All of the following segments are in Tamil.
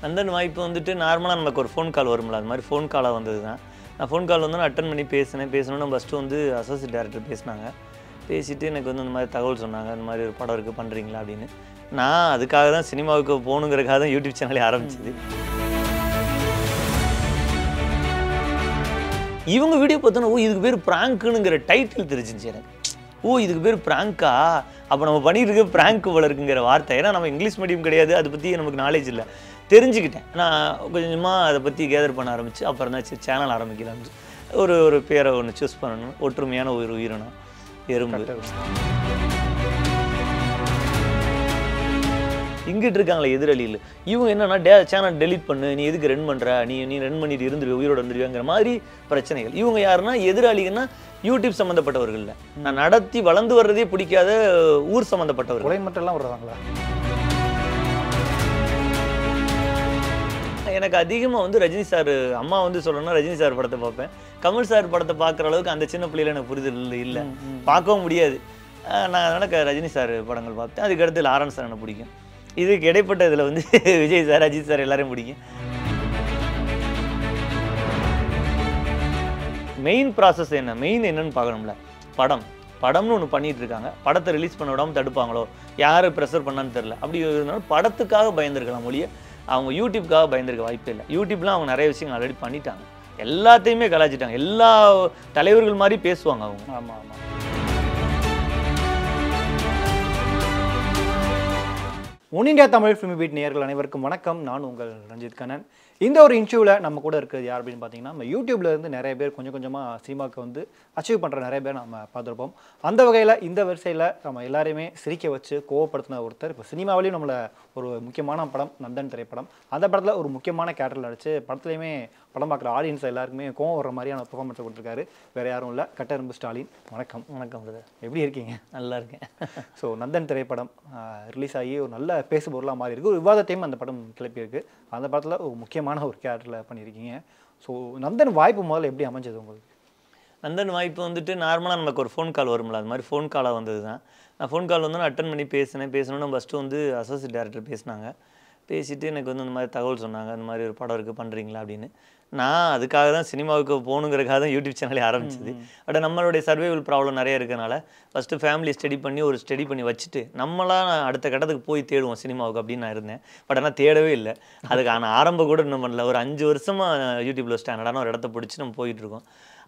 நந்தன் வாய்ப்பு வந்துட்டு நார்மலாக நமக்கு ஒரு ஃபோன் கால் வரும்ல, அது மாதிரி ஃபோன் காலாக வந்தது தான். நான் ஃபோன் கால் வந்து அட்டன் பண்ணி பேசணும்னா ஃபஸ்ட்டு வந்து அசோசியேட் டைரக்டர் பேசினாங்க. பேசிவிட்டு எனக்கு வந்து இந்த மாதிரி தகவல் சொன்னாங்க, இந்த மாதிரி ஒரு படம் இருக்குது பண்ணுறீங்களா அப்படின்னு. நான் அதுக்காக தான் சினிமாவுக்கு போகணுங்கிறதுக்காக தான் யூடியூப் சேனலே ஆரம்பிச்சது. இவங்க வீடியோ பார்த்தோன்னா இதுக்கு பேர் ப்ராங்க்குங்கிற டைட்டில் தெரிஞ்சிச்சு எனக்கு. இதுக்கு பேர் ப்ராங்கா, அப்போ நம்ம பண்ணிட்டு இருக்க ப்ராங்க் போல இருக்குங்கிற வார்த்தை. ஏன்னா நம்ம இங்கிலீஷ் மீடியம் கிடையாது, அதை பற்றி நமக்கு நாலேஜ் இல்லை. தெரிஞ்சுக்கிட்டேன். நான் கொஞ்சமாக அதை பற்றி கேதர் பண்ண ஆரம்பித்து அப்புறம் தான் சரி சேனல் ஆரம்பிக்கலாம்னு ஒரு பேரை ஒன்று சூஸ் பண்ணணும். ஒற்றுமையான ஒரு உயிரினம் எறும்பு. இங்கிட்டு இருக்காங்களே எதிரொலியில் இவங்க என்னன்னா சேனல் டெலிட் பண்ணு, நீ எதுக்கு ரன் பண்ணுற, நீ ரன் பண்ணிட்டு இருந்துருவே, உயிரோடு வந்துருவேங்கிற மாதிரி பிரச்சனைகள். இவங்க யாருன்னா எதிராளிங்கன்னா யூடியூப் சம்மந்தப்பட்டவர்கள் இல்லை, நான் நடத்தி வளர்ந்து வர்றதே பிடிக்காத ஊர் சம்மந்தப்பட்டவர்கள். கொலை மட்டும்லாம் வருவாங்களா? எனக்கு அதிகமாக வந்து ரஜினி சார், அம்மா வந்து சொல்லணும்னா ரஜினி சார் படத்தை பார்ப்பேன். கமல் சார் படத்தை பார்க்குற அளவுக்கு அந்த சின்ன பிள்ளையில எனக்கு புரிதல் இல்லை, பார்க்கவும் முடியாது. நான் அதனால் ரஜினி சார் படங்கள் பார்த்தேன். அதுக்கடுத்து லாரன்ஸ் சார் எனக்கு பிடிக்கும். இதுக்கு இடைப்பட்ட இதில் வந்து விஜய் சார், அஜித் சார் எல்லாரையும் பிடிக்கும். மெயின் ப்ராசஸ் மெயின் என்னன்னு பார்க்கணும்ல. படம்னு ஒன்று பண்ணிட்டு இருக்காங்க, படத்தை ரிலீஸ் பண்ண விடாமல் தடுப்பாங்களோ, யார் ப்ரெஷர் பண்ணான்னு தெரில. அப்படி இருந்தாலும் படத்துக்காக பயந்துருக்கலாம் மொழியை, அவங்க யூடியூப்காக பயந்துருக்க வாய்ப்பே இல்லை. யூடியூப்லாம் அவங்க நிறைய விஷயங்கள் ஆல்ரெடி பண்ணிட்டாங்க, எல்லாத்தையுமே கலாச்சிட்டாங்க. எல்லா தலைவர்கள் மாதிரி பேசுவாங்க அவங்க. ஆமாம் ஆமாம். One India Tamil Filmibeat நேயர்கள் அனைவருக்கும் வணக்கம். நான் உங்கள் ரஞ்சித் கண்ணன். இந்த ஒரு இன்டர்வியூவில் நம்ம கூட இருக்கிறது யார் அப்படின்னு பார்த்தீங்கன்னா, நம்ம யூடியூப்ல இருந்து நிறைய பேர் கொஞ்சம் கொஞ்சமாக சினிமாவுக்கு வந்து அச்சீவ் பண்ணுற நிறைய பேர் நம்ம பார்த்துருப்போம். அந்த வகையில் இந்த வரிசையில் நம்ம எல்லாரையுமே சிரிக்க வச்சு கோவப்படுத்தின ஒருத்தர் இப்போ சினிமாவிலையும் நம்மளை ஒரு முக்கியமான படம் நந்தன் திரைப்படம், அந்த படத்தில் ஒரு முக்கியமான கேரக்டரில் நடிச்சு படத்துலையுமே படம் பார்க்குற ஆடியன்ஸ் எல்லாருக்குமே கோவம் வர மாதிரியான பெர்ஃபார்மன்ஸை கொடுத்துருக்காரு. வேறு யாரும் இல்லை, கட்டெரும்பு ஸ்டாலின். வணக்கம். வணக்கம் பிரதர், எப்படி இருக்கீங்க? நல்லா இருக்கேன். ஸோ நந்தன் திரைப்படம் ரிலீஸ் ஆகி ஒரு நல்ல பேசுபொருளாக மாறி இருக்குது, ஒரு விவாதத்தையும் அந்த படம் கிளப்பியிருக்கு. அந்த படத்தில் ஒரு முக்கியமான ஒரு கேரக்டரில் பண்ணியிருக்கீங்க. ஸோ நந்தன் வாய்ப்பு முதல்ல எப்படி அமைஞ்சது உங்களுக்கு? நந்தன் வாய்ப்பு வந்துட்டு நார்மலாக நமக்கு ஒரு ஃபோன் கால் வரும்ல, அது மாதிரி ஃபோன் காலாக வந்தது தான். நான் ஃபோன் கால் வந்து அட்டன் பண்ணி பேசணும்னா ஃபஸ்ட்டு வந்து அசோசியேட் டைரக்டர் பேசினாங்க. பேசிவிட்டு எனக்கு வந்து இந்த மாதிரி தகவல் சொன்னாங்க, இந்த மாதிரி ஒரு படம் இருக்குது பண்ணுறீங்களா அப்படின்னு. நான் அதுக்காக தான் சினிமாவுக்கு போகணுங்கிறதுக்காக தான் யூடியூப் சேனலே ஆரம்பிச்சது. பட் நம்மளுடைய சர்வைவல் ப்ராப்ளம் நிறைய இருக்கிறனால ஃபஸ்ட்டு ஃபேமிலி ஸ்டடி பண்ணி வச்சுட்டு நம்மளாம் அடுத்த கட்டத்துக்கு போய் தேடுவோம் சினிமாவுக்கு அப்படின்னு நான் இருந்தேன். பட் ஆனால் தேடவே இல்லை. அதுக்கான ஆரம்பம் கூட இன்னும் பண்ணல. ஒரு 5 வருஷமாக யூடியூப்பில் ஸ்டாண்டர்டான ஒரு இடத்த பிடிச்சி நம்ம போயிட்டுருக்கோம்.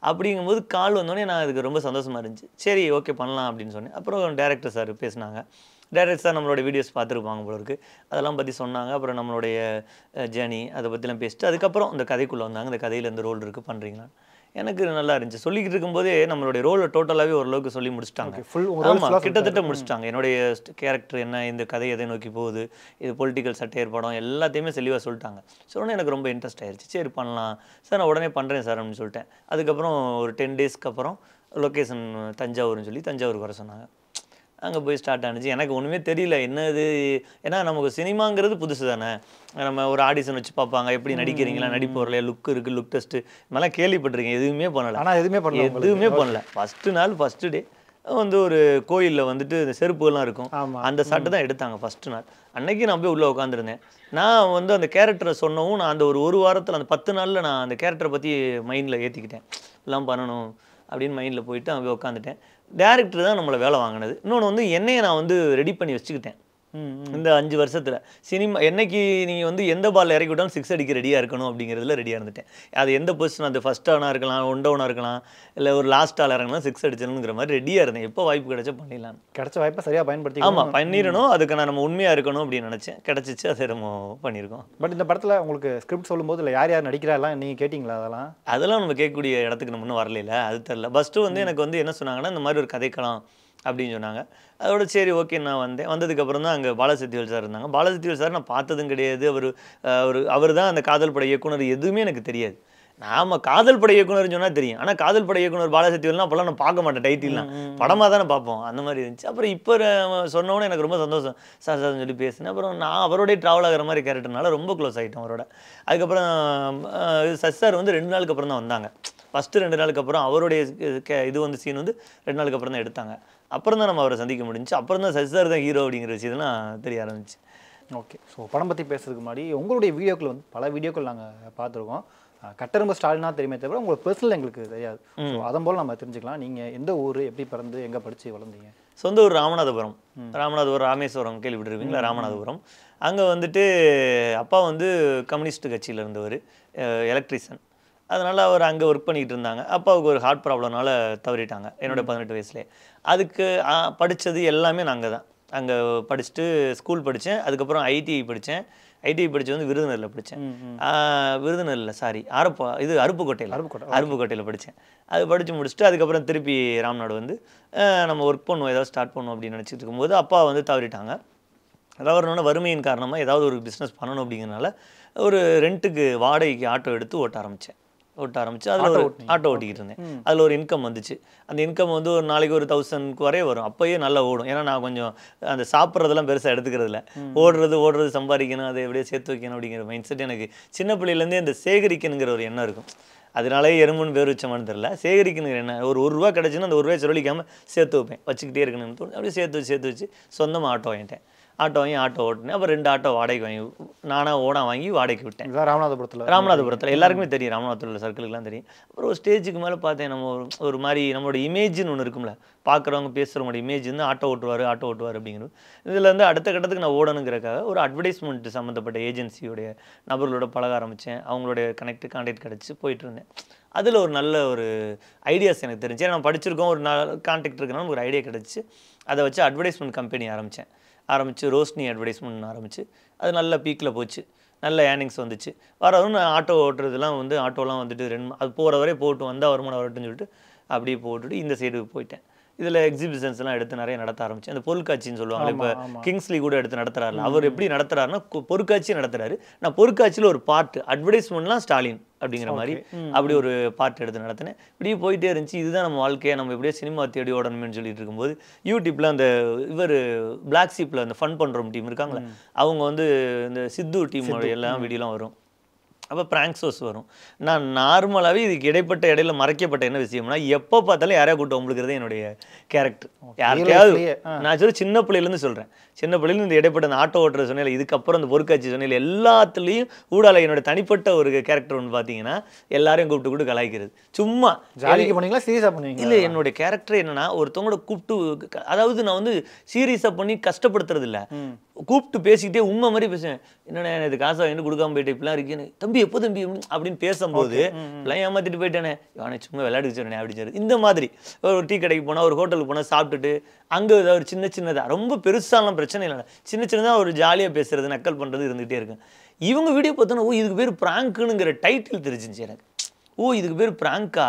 அப்படிங்கும்போது கால் வந்தோடனே நான் அதுக்கு ரொம்ப சந்தோஷமாக இருந்துச்சு. சரி ஓகே பண்ணலாம் அப்படின்னு சொன்னேன். அப்புறம் டேரக்டர் சார் பேசினாங்க. டேரக்டர் சார் நம்மளோட வீடியோஸ் பார்த்துருப்பாங்க போல இருக்குது, அதெல்லாம் பற்றி சொன்னாங்க. அப்புறம் நம்மளுடைய ஜேர்னி அதை பற்றிலாம் பேசிட்டு அதுக்கப்புறம் இந்த கதைக்குள்ளே வந்தாங்க. இந்த கதையில் இந்த ரோல் இருக்குது பண்ணுறீங்களா, எனக்கு நல்லா இருந்துச்சு. சொல்லிக்கிட்டு இருக்கும்போதே நம்மளுடைய ரோலை டோட்டலாகவே ஓரளவுக்கு சொல்லி முடிச்சிட்டாங்க. ஆமாம், கிட்டத்தட்ட முடிச்சிட்டாங்க. என்னுடைய கேரக்டர் என்ன, இந்த கதை எதை நோக்கி போகுது, இது பொலிட்டிக்கல் சட்டையர் படம் எல்லாத்தையுமே தெளிவாக சொல்லிட்டாங்க. சொன்னோன்னே எனக்கு ரொம்ப இன்ட்ரெஸ்ட் ஆயிடுச்சு. சரி பண்ணலாம் சார், நான் உடனே பண்ணுறேன் சார் அப்படின்னு சொல்லிட்டேன். அதுக்கப்புறம் ஒரு 10 டேஸ்க்கு அப்புறம் லொக்கேஷன் தஞ்சாவூர்னு சொல்லி தஞ்சாவூருக்கு வர சொன்னாங்க. அங்கே போய் ஸ்டார்ட் ஆனிச்சு. எனக்கு ஒன்றுமே தெரியல என்னது, ஏன்னா நமக்கு சினிமாங்கிறது புதுசு தானே. நம்ம ஒரு ஆடிஷன் வச்சு பார்ப்பாங்க, எப்படி நடிக்கிறீங்களா, நடிப்பு வரலையா, லுக் இருக்குது, லுக் டெஸ்ட்டு, இதெல்லாம் கேள்விப்பட்டிருக்கேன். எதுவுமே பண்ணலை. ஆனால் எதுவுமே பண்ணல. ஃபஸ்ட்டு டே வந்து ஒரு கோயிலில் வந்துட்டு இந்த செருப்புகள்லாம் இருக்கும், அந்த ஷாட்டு தான் எடுத்தாங்க ஃபஸ்ட்டு நாள். அன்னைக்கு நான் போய் உள்ளே உட்காந்துருந்தேன். நான் வந்து அந்த கேரக்டரை சொன்னவும் நான் அந்த ஒரு வாரத்தில் அந்த 10 நாளில் நான் அந்த கேரக்டரை பற்றி மைண்டில் ஏற்றிக்கிட்டேன். எல்லாம் பண்ணணும் அப்படின்னு மைண்டில் போயிட்டு அங்கே உட்காந்துட்டேன். டேரக்டர் தான் நம்மளை வேலை வாங்கினது. இன்னொன்று வந்து என்னையை நான் வந்து ரெடி பண்ணி வச்சுக்கிட்டேன். இந்த 5 வருஷத்தில் சினிமா என்னைக்கு நீங்கள் வந்து எந்த பால் இறக்கி விட்டாலும் 6 அடிக்க ரெடியாக இருக்கணும் அப்படிங்கிறதுல ரெடியாக இருந்துட்டேன். அது எந்த பொசிஷன், அது ஃபஸ்ட் ஆனாக இருக்கலாம், 1 டவுனாக இருக்கலாம், இல்லை ஒரு லாஸ்ட் ஆள் இறங்கலாம் 6 அடிச்சணுங்கிற மாதிரி ரெடியாக இருந்தேன். எப்போ வாய்ப்பு கிடைச்சா பண்ணிடலாம், கிடைச்ச வாய்ப்பை சரியாக பயன்படுத்தி. ஆமாம் பண்ணிடணும், அதுக்கு நம்ம உண்மையாக இருக்கணும் அப்படின்னு நினச்சேன். கிடச்சிச்சு, அதை நம்ம பண்ணியிருக்கோம். பட் இந்த படத்தில் உங்களுக்கு ஸ்கிரிப்ட் சொல்லும்போது இல்லை யார் யார் நடிக்கிறாலாம் நீங்கள் கேட்டிங்களா? அதெல்லாம் நம்ம கேட்கக்கூடிய இடத்துக்கு நம்ம இன்னும் வரல. அது தெரில. ஃபஸ்ட்டு வந்து எனக்கு வந்து என்ன சொன்னாங்கன்னா, இந்த மாதிரி ஒரு கதைக்கலாம் அப்படின்னு சொன்னாங்க. அதோட சரி ஓகே நான் வந்ததுக்கப்புறம் தான் அங்கே பாலசக்திவேல் சார் இருந்தாங்க. பாலசக்திவேல் சார் நான் பார்த்ததும் கிடையாது. அவர் தான் அந்த காதல் பட இயக்குனர், எதுவுமே எனக்கு தெரியாது. நாம் காதல் பட இயக்குனர்னு சொன்னால் தெரியும், ஆனால் காதல் பட இயக்குனர் பாலசக்திவேல்னா அப்போல்லாம் நான் பார்க்க மாட்டேன், டைட்டில்லாம் படமாக தானே பார்ப்போம், அந்த மாதிரி இருந்துச்சு. அப்புறம் இப்போ சொன்னோன்னே எனக்கு ரொம்ப சந்தோஷம் சார் சார்னு சொல்லி பேசினேன். அப்புறம் நான் அவரோடய ட்ராவல் ஆகிற மாதிரி கேரக்டர்னால ரொம்ப க்ளோஸ் ஆகிட்டோம் அவரோட. அதுக்கப்புறம் சஸ் சார் வந்து 2 நாளுக்கு அப்புறம் தான் வந்தாங்க. ஃபஸ்ட்டு 2 நாளுக்கு அப்புறம் அவருடைய இது வந்து சீன் வந்து 2 நாளுக்கு அப்புறம் தான் எடுத்தாங்க. அப்புறம் தான் நம்ம அவரை சந்திக்க முடிஞ்சிச்சு. அப்புறம் தான் சசி சார் தான் ஹீரோ அப்படிங்கிற விஷயத்தெல்லாம் தெரிய ஆரம்பிச்சு. ஓகே. ஸோ படம் பற்றி பேசுறதுக்கு முன்னாடி உங்களுடைய வீடியோக்கள் வந்து பல வீடியோக்கள் நாங்கள் பார்த்துருக்கோம். கட்டெரும்பு ஸ்டாலினா தெரியுமே தவிர உங்களுக்கு பர்சனல் எங்களுக்கு தெரியாது. ஸோ அதன் போல் நம்ம தெரிஞ்சுக்கலாம். நீங்கள் எந்த ஊர், எப்படி பிறந்து, எங்கே படித்து வளர்ந்தீங்க? சொந்த ஊர் ராமநாதபுரம். ராமேஸ்வரம் கேள்விப்பட்டிருப்பீங்களா? ராமநாதபுரம். அங்கே வந்துட்டு அப்பா வந்து கம்யூனிஸ்ட் கட்சியில் இருந்தவர், எலக்ட்ரிஷியன். அதனால் அவர் அங்கே ஒர்க் பண்ணிக்கிட்டு இருந்தாங்க. அப்பாவுக்கு ஒரு ஹார்ட் ப்ராப்ளம்னால தவறிட்டாங்க என்னோட 18 வயசுலேயே. அதுக்கு படித்தது எல்லாமே நாங்கள் தான். அங்கே படிச்சுட்டு ஸ்கூல் படித்தேன். அதுக்கப்புறம் ஐடிஐ படித்தேன். ஐடிஐ படித்து வந்து விருதுநகரில் படித்தேன். விருதுநகரில் சாரி அருப்புக்கோட்டையில் படித்தேன். அது படித்து முடிச்சுட்டு அதுக்கப்புறம் திருப்பி ராம்நாடு வந்து நம்ம ஒர்க் பண்ணுவோம், ஏதாவது ஸ்டார்ட் பண்ணுவோம் அப்படின்னு நினச்சிட்டு இருக்கும்போது அப்பா வந்து தவறிட்டாங்க. தவறினோட வறுமையின் காரணமாக ஏதாவது ஒரு பிஸ்னஸ் பண்ணணும் அப்படிங்கிறனால ஒரு ரெண்ட்டுக்கு வாடகைக்கு ஆட்டோ எடுத்து ஓட்ட ஆரம்பித்து அதில் ஒரு ஆட்டோ ஓட்டிக்கிட்டு இருந்தேன். அதில் ஒரு இன்கம் வந்துச்சு. அந்த இன்கம் வந்து ஒரு நாளைக்கு ஒரு 1000 வரையே வரும். அப்போயே நல்லா ஓடும். ஏன்னா நான் கொஞ்சம் அந்த சாப்பிட்றதெல்லாம் பெருசாக எடுத்துக்கிறதில்ல. ஓடுறது சம்பாதிக்கணும், அதை எப்படியே சேர்த்து வைக்கணும் அப்படிங்கிற மைண்ட் செட் எனக்கு சின்ன பிள்ளையிலேருந்தே இந்த சேகரிக்கணுங்கிற ஒரு எண்ணம் இருக்கும். அதனாலே எறும்புன்னு பேர் வச்சோமான்னு தெரியல. சேகரிக்கணுங்கிற எண்ணம். ஒரு ரூபா கிடச்சுன்னா அந்த 1 ரூபாய் செலவழிக்காமல் சேர்த்து வைப்பேன். வச்சுக்கிட்டே இருக்கணும்னு தோணும். அப்படியே சேர்த்து வச்சு சொந்தமாக ஆட்டோ வாங்கிட்டேன். ஆட்டோ ஓட்டினேன். அப்புறம் 2 ஆட்டோ வாடகைக்கு வாங்கி நானாக வாங்கி வாடகைக்கு விட்டேன். ராமநாதபுரத்தில் எல்லாருக்குமே தெரியும். ராமநாதபுரத்தில் உள்ள சர்க்கிளுக்குலாம் தெரியும். அப்புறம் ஒரு ஸ்டேஜுக்கு மேலே பார்த்தேன், நம்ம ஒரு மாதிரி நம்மளோட இமேஜ்னு ஒன்று இருக்கும்ல, பார்க்குறவங்க பேசுகிறவங்களோட இமேஜ் வந்து ஆட்டோ ஓட்டுவார் அப்படிங்கிறது. இதில் வந்து அடுத்த கட்டத்துக்கு நான் ஓடணுங்கிறக்காக ஒரு அட்வர்டைஸ்மெண்ட் சம்மந்தப்பட்ட ஏஜென்சியோடைய நபர்களோட பழக ஆரம்பித்தேன். அவங்களுடைய கான்டாக்ட் கிடச்சி போயிட்டு இருந்தேன். அதில் ஒரு நல்ல ஒரு ஐடியாஸ் எனக்கு தெரிஞ்சு. ஏன்னா நான் படிச்சிருக்கோம், ஒரு கான்டாக்ட் இருக்குனாலும் ஒரு ஐடியா கிடச்சி அதை வச்சு அட்வர்டைஸ்மெண்ட் கம்பெனி ஆரம்பித்து ரோஷினி அட்வர்டைஸ்மெண்ட் ஆரம்பித்து அது நல்ல பீக்கில் போச்சு. நல்ல ஏர்னிங்ஸ் வந்துச்சு. வரவும் நான் ஆட்டோ ஓட்டுறதுலாம் வந்து ஆட்டோலாம் வந்துட்டு அது போகிற வரை போட்டு வந்தால் வருமானம் வரட்டும்னு சொல்லிட்டு அப்படியே போட்டுட்டு இந்த சைடு போயிட்டேன். இதில் எக்ஸிபிஷன்ஸ்லாம் எடுத்து நிறைய நடத்த ஆரம்பித்தேன். அந்த பொருட்காட்சின்னு சொல்லுவாங்க. இப்போ கிங்ஸ்லி கூட எடுத்து நடத்துகிறாருல, அவர் எப்படி நடத்துகிறாருன்னா பொருட்காட்சி நடத்துகிறாரு. நான் பொருட்காட்சியில் ஒரு பார்ட் அட்வர்டைஸ்மெண்ட்லாம் ஸ்டாலின் அப்படிங்கிற மாதிரி அப்படி ஒரு பார்ட் எடுத்து நடத்தினேன். இப்படியே போயிட்டே இருந்துச்சு. இதுதான் நம்ம வாழ்க்கையை, நம்ம எப்படியே சினிமா தேடி ஓடணும்னு சொல்லிட்டு இருக்கும்போது யூடியூப்பில் அந்த பிளாக் ஷீப்பில் அந்த ஃபன் பண்ணுறோம் டீம் இருக்காங்களே, அவங்க வந்து இந்த சித்து டீமோட எல்லாம் வீடியோலாம் வரும். அப்போ ப்ராங்க் ஷோஸ் வரும். நான் நார்மலாகவே இதுக்கு இடையில மறைக்கப்பட்ட என்ன விஷயம்னா, எப்போ பார்த்தாலும் யாரையா கூட்டம் உங்களுக்குறதே என்னுடைய கேரக்டர். யாருக்கையாவது நான் சொல்லி சின்ன பிள்ளையிலேருந்து சொல்கிறேன். சின்ன பிள்ளையிலேருந்து இந்த இடைப்பட்ட அந்த ஆட்டோ ஓட்டுற சொன்னால், இதுக்கப்புறம் அந்த பொருட்காட்சி சொன்னால் எல்லாத்துலேயும் ஊடால என்னோட தனிப்பட்ட ஒரு கேரக்டர் ஒன்று பார்த்தீங்கன்னா, எல்லாரையும் கூப்பிட்டு கலாய்க்கிறது. சும்மா ஜாலிக்கு பண்ணீங்களா, சீரியஸாக பண்ணுவீங்க? இல்லை, என்னுடைய கேரக்டர் என்னன்னா, ஒருத்தவங்களோட கூப்பிட்டு, அதாவது நான் வந்து சீரியஸாக பண்ணி கஷ்டப்படுத்துறது இல்லை, கூப்பிட்டு பேசிக்கிட்டே உண்மை மாதிரி பேசுவேன். என்னடா எனக்கு காசை வாங்கிட்டு கொடுக்காம போயிட்டு இப்படிலாம் இருக்கேன்னு, தம்பி எப்போ தம்பி அப்படின்னு பேசும்போது இப்பெல்லாம் ஏமாத்திட்டு போயிட்டேனே, அவனை சும்மா விளையாடி வச்சுருனே அப்படின்னு. இந்த மாதிரி ஒரு டீ கடைக்கு போனால், ஒரு ஹோட்டலுக்கு போனால் சாப்பிட்டுட்டு அங்கே ஏதாவது ஒரு சின்னதாக, ரொம்ப பெருசாலாம் பிரச்சனை இல்லை, சின்னதாக ஒரு ஜாலியாக பேசுறது, நக்கல் பண்ணுறது இருந்துகிட்டே இருக்கு. இவங்க வீடியோ பார்த்தோன்னா, இதுக்கு பேர் ப்ராங்க்குங்கிற டைட்டில் தெரிஞ்சிச்சு எனக்கு. இதுக்கு பேர் ப்ராங்கா,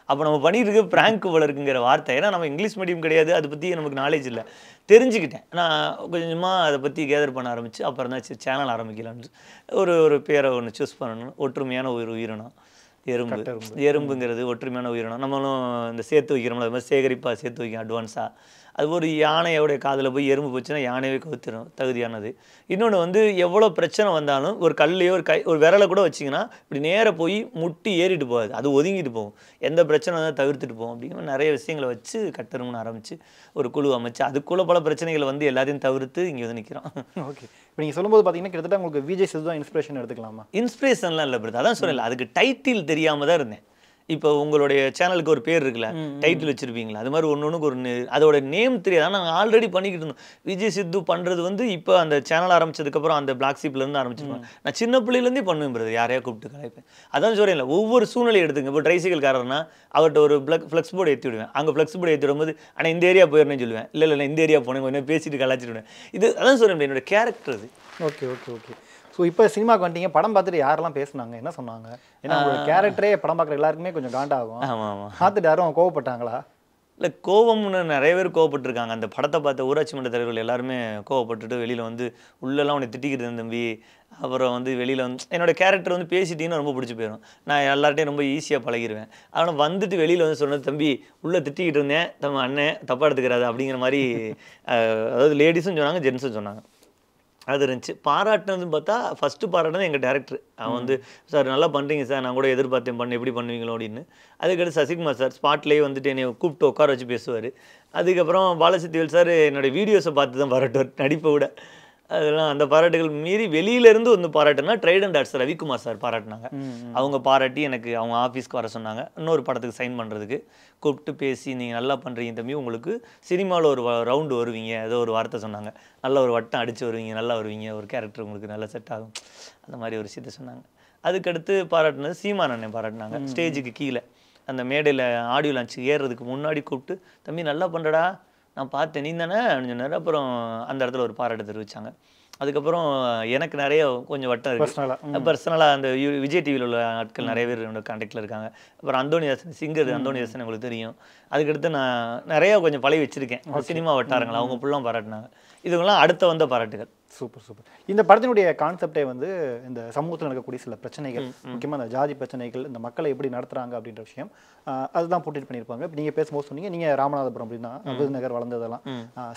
அப்போ நம்ம பண்ணிட்டு இருக்க ப்ராங்க் போல இருக்குங்கிற வார்த்தை. ஏன்னா நம்ம இங்கிலீஷ் மீடியம் கிடையாது, அதை பற்றி நமக்கு நாலேஜ் இல்லை. தெரிஞ்சுக்கிட்டேன். நான் கொஞ்சமாக அதை பற்றி கேதர் பண்ண ஆரம்பித்து அப்புறம் தான் சேனல் ஆரம்பிக்கலான்னு ஒரு பேரை ஒன்று சூஸ் பண்ணணும். ஒற்றுமையான ஒரு உயிரினம் எறும்புங்கிறது ஒற்றுமையான உயிரினம். நம்மளும் இந்த சேர்த்து வைக்கிறோம்ல, அது மாதிரி சேகரிப்பாக சேர்த்து வைக்கும் அட்வான்ஸாக. அது ஒரு யானையோடைய காதில் போய் எறும்பு போச்சுன்னா யானையே கவுத்திரும், தகுதியானது. இன்னொன்று வந்து எவ்வளோ பிரச்சனை வந்தாலும் ஒரு கல்லையோ ஒரு விரலை கூட வச்சிங்கன்னா இப்படி நேராக போய் முட்டி ஏறிட்டு போகாது, அது ஒதுங்கிட்டு போகும். எந்த பிரச்சனை வந்தால் தவிர்த்துட்டு போகும். அப்படிங்கிற நிறைய விஷயங்களை வச்சு கட்டணும்னு ஆரம்பித்து ஒரு குழு அமைச்சு அதுக்குள்ளே பல பிரச்சனைகளை வந்து எல்லாத்தையும் தவிர்த்து இங்கே வந்து நிற்கிறோம். ஓகே. இப்போ நீங்கள் சொல்லும்போது பார்த்தீங்கன்னா கிட்டத்தட்ட உங்களுக்கு விஜய் சேது தான் இன்ஸ்பிரேஷன் எடுத்துக்கலாமா? இன்ஸ்பிரேஷன்லாம் இல்லை பிரதர், அதான் சொல்லலை, அதுக்கு டைட்டில் தெரியாமல் தான் இருந்தேன். இப்போ உங்களுடைய சேனலுக்கு ஒரு பேர் இருக்குல்ல, டைட்டில் வச்சுருப்பீங்களா, அது மாதிரி ஒன்றுக்கு அதோட நேம் தெரியாது. ஆனால் நாங்கள் ஆல்ரெடி பண்ணிக்கிட்டு இருந்தோம். விஜய் சித்து பண்ணுறது வந்து இப்போ அந்த சேனல் ஆரம்பிச்சதுக்கப்புறம் அந்த பிளாக் ஷீப்லேருந்து ஆரம்பிச்சிருப்பேன். நான் சின்ன பிள்ளையிலேருந்தே பண்ணுவேன் பிரதர், யாரையா கூப்பிட்டு கலாய்ப்பேன். அதான் சொல்கிறேன், ஒவ்வொரு சூழ்நிலை எடுத்துங்க. இப்போ ட்ரைசைக்கிள் காரர்னா அவர்கிட்ட ஒரு ஃப்ளெக்ஸ் போர்டு ஏற்றி விடுவேன். அங்கே ஃப்ளெக்ஸ் போர்டு ஏற்றி விடும்போது ஆனால் இந்த ஏரியா போயிடணும்னு சொல்லுவேன். இல்லை இந்த ஏரியா போனேன், கொஞ்சம் பேசிட்டு கலாச்சிடுவேன். இது அதான் சொல்கிறேன், என்னோட கேரக்டர் அது. ஓகே. ஸோ இப்போ சினிமாவுக்கு வந்துட்டீங்க, படம் பார்த்துட்டு யாரெல்லாம் பேசுனாங்க, என்ன சொன்னாங்க? ஏன்னா உங்களோட கேரக்டரே படம் பார்க்குற எல்லாருக்குமே கொஞ்சம் காண்டாகும். ஆமாம். பார்த்துட்டு யாரும் கோவப்பட்டாங்களா? இல்லை, கோவம்னு நிறைய பேர் கோவப்பட்டிருக்காங்க. அந்த படத்தை பார்த்த ஊராட்சி மன்ற தலைவர்கள் எல்லாருமே கோவப்பட்டுட்டு வெளியில் வந்து உள்ளெல்லாம் உன்னை திட்டிக்கிட்டு தம்பி. அப்புறம் வந்து வெளியில் வந்து என்னோடய கேரக்டர் வந்து பேசிட்டீங்கன்னா ரொம்ப பிடிச்சி போயிடும். நான் எல்லார்ட்டையும் ரொம்ப ஈஸியாக பழகிடுவேன். ஆனால் வந்துட்டு வெளியில் வந்து சொன்னது, தம்பி உள்ளே திட்டிக்கிட்டு இருந்தேன், அண்ணன் தப்பாக எடுத்துக்கிறாது அப்படிங்கிற மாதிரி. அதாவது லேடிஸும் சொன்னாங்க, ஜென்ஸும் சொன்னாங்க. அது இருந்துச்சு. பாராட்டினதுன்னு பார்த்தா ஃபஸ்ட்டு பாராட்டினது எங்கள் டேரக்டர். அவன் வந்து, சார் நல்லா பண்ணுறீங்க சார், நான் கூட எதிர்பார்த்தேன் எப்படி பண்ணுவீங்களோ அப்படின்னு. அதுக்கடுத்து சசிகுமார் சார் ஸ்பாட்லேயே வந்துட்டு என்னை கூப்பிட்டு உட்கார வச்சு பேசுவார். அதுக்கப்புறம் பாலசக்திவேல் சார் என்னோடய வீடியோஸை பார்த்து தான் பாராட்டுவார், நடிப்பை விட. அதெல்லாம் அந்த பாராட்டுகள் மீறி வெளியிலேருந்து வந்து பாராட்டுனா ட்ரைடன்ட் ஆர்ட்ஸ் ரவிக்குமார் சார் பாராட்டினாங்க. அவங்க பாராட்டி எனக்கு அவங்க ஆஃபீஸ்க்கு வர சொன்னாங்க. இன்னொரு படத்துக்கு சைன் பண்ணுறதுக்கு கூப்பிட்டு பேசி, நீங்கள் நல்லா பண்ணுறீங்க தம்பி, உங்களுக்கு சினிமாவில் ஒரு ரவுண்டு வருவீங்க, ஏதோ ஒரு வார்த்தை சொன்னாங்க, நல்ல ஒரு வட்டம் அடித்து வருவீங்க, நல்லா வருவீங்க, ஒரு கேரக்டர் உங்களுக்கு நல்லா செட் ஆகும், அந்த மாதிரி ஒரு விஷயத்த சொன்னாங்க. அதுக்கடுத்து பாராட்டினது சீமான் அண்ணன் பாராட்டினாங்க. ஸ்டேஜுக்கு கீழே அந்த மேடையில் ஆடியோ லான்ச்சுக்கு ஏறுறதுக்கு முன்னாடி கூப்பிட்டு, தம்பி நல்லா பண்ணுறடா, நான் பார்த்தேன், நீ தானே அப்படின்னு சொன்னார். அப்புறம் அந்த இடத்துல ஒரு பாராட்டு தெரிவித்தாங்க. அதுக்கப்புறம் எனக்கு நிறைய கொஞ்சம் வட்டம் இருக்குது பர்சனலாக. அந்த விஜய் டிவியில் உள்ள ஆட்கள் நிறைய பேர் என்னோட கான்டாக்டில் இருக்காங்க. அப்புறம் அந்தோனிதாசன், சிங்கர் அந்தோனிதாசன் உங்களுக்கு தெரியும். அதுக்கடுத்து நான் நிறையா கொஞ்சம் பழகி வச்சுருக்கேன் சினிமா வட்டாரங்கள், அவங்க ஃபுல்லாக பாராட்டினாங்க. இதுவெல்லாம் அடுத்த வந்த பாராட்டுகள். Super super. இந்த படத்தினுடைய கான்செப்டே வந்து இந்த சமூகத்தில் நடக்கக்கூடிய சில பிரச்சனைகள், முக்கியமாக இந்த ஜாதி பிரச்சனைகள், இந்த மக்களை எப்படி நடத்துகிறாங்க அப்படின்ற விஷயம் அதுதான் போர்ட்ரேட் பண்ணியிருப்பாங்க. இப்போ நீங்கள் பேசும்போது சொன்னீங்க, நீங்கள் ராமநாதபுரம் அப்படின்னா விருதுநகர் வளர்ந்ததெல்லாம்,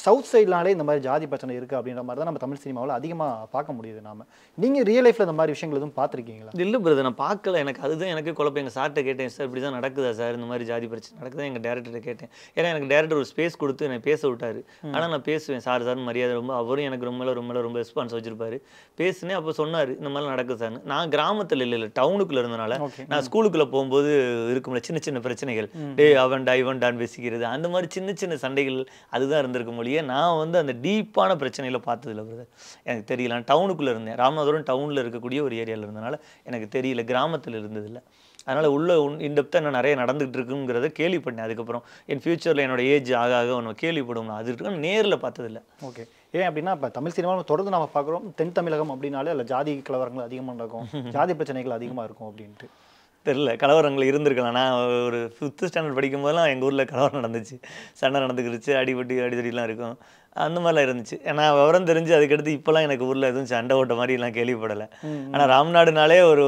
சவுத் சைட்னாலே இந்த மாதிரி ஜாதி பிரச்சனை இருக்குது அப்படின்ற மாதிரி தான் நம்ம தமிழ் சினிமாவில் அதிகமாக பார்க்க முடியுது. நாம நீங்கள் ரியல் லைஃப்பில் இந்த மாதிரி விஷயங்கள் எதுவும் பார்த்துருக்கீங்களா? இல்லை பிரதர், நான் பார்க்கல. எனக்கு அதுதான் எனக்கு குழப்பம். எங்கள் சார்கிட்ட கேட்டேன், சார் இப்படி தான் நடக்குதா சார், இந்த மாதிரி ஜாதி பிரச்சனை நடக்குதா? எங்கள் டேரக்டர்கிட்ட கேட்டேன். ஏன்னா எனக்கு டேரக்டர் ஒரு ஸ்பேஸ் கொடுத்து என்னை பேச விட்டார். ஆனால் நான் பேசுவேன், சார் சார் மரியாதை, ரொம்ப அவரும் எனக்கு ரொம்ப ரெஸ்பான்ஸ் வச்சிருப்பாரு. பேசுனேன். அப்போ சொன்னார், இந்த மாதிரி நடக்குது சார். நான் கிராமத்தில் இல்லை டவுனுக்குள்ளே இருந்தனால நான் ஸ்கூலுக்குள்ளே போகும்போது இருக்கும்ல சின்ன சின்ன பிரச்சனைகள், டே அவன்டா இவன்டான்னு பேசிக்கிறது, அந்த மாதிரி சின்ன சின்ன சண்டைகள் அதுதான் இருந்திருக்க மொழியே. நான் வந்து அந்த டீப்பான பிரச்சனைகளை பார்த்ததில்ல பிரதர், எனக்கு தெரியல. நான் டவுனுக்குள்ளே இருந்தேன், ராமநாதபுரம் டவுனில் இருக்கக்கூடிய ஒரு ஏரியாவில் இருந்தனால எனக்கு தெரியல, கிராமத்தில் இருந்ததில்லை. அதனால் உள்ள இன்டெப்த்தாக இன்னும் நிறைய நடந்துகிட்டு இருக்குங்கிறத கேள்விப்பட்டேன். அதுக்கப்புறம் என் ஃபியூச்சரில் என்னோட ஏஜ் ஆக ஆக ஒன்று கேள்விப்படுவோம், அது இருக்கு நேரில் பார்த்ததில்லை. ஓகே. ஏன் அப்படின்னா இப்போ தமிழ் சினிமாவில் தொடர்ந்து நம்ம பார்க்குறோம், தென் தமிழகம் அப்படின்னாலே அதில் ஜாதி கலவரங்கள் அதிகமாக நடக்கும், ஜாதி பிரச்சனைகள் அதிகமாக இருக்கும் அப்படின்ட்டு. தெரில, கலவரங்கள் இருந்திருக்கலாம். நான் ஒரு 5th ஸ்டாண்டர்ட் படிக்கும் போதெல்லாம் எங்கள் ஊரில் கலவரம் நடந்துச்சு, சண்டை நடந்துக்கிடுச்சு, அடிதடிலாம் இருக்கும், அந்த மாதிரிலாம் இருந்துச்சு. ஏன்னா விவரம் தெரிஞ்சு அதுக்கடுத்து இப்போலாம் எனக்கு ஊரில் எதுவும் சண்டை ஓட்ட மாதிரிலாம் கேள்விப்படலை. ஆனால் ராம்நாடுனாலே ஒரு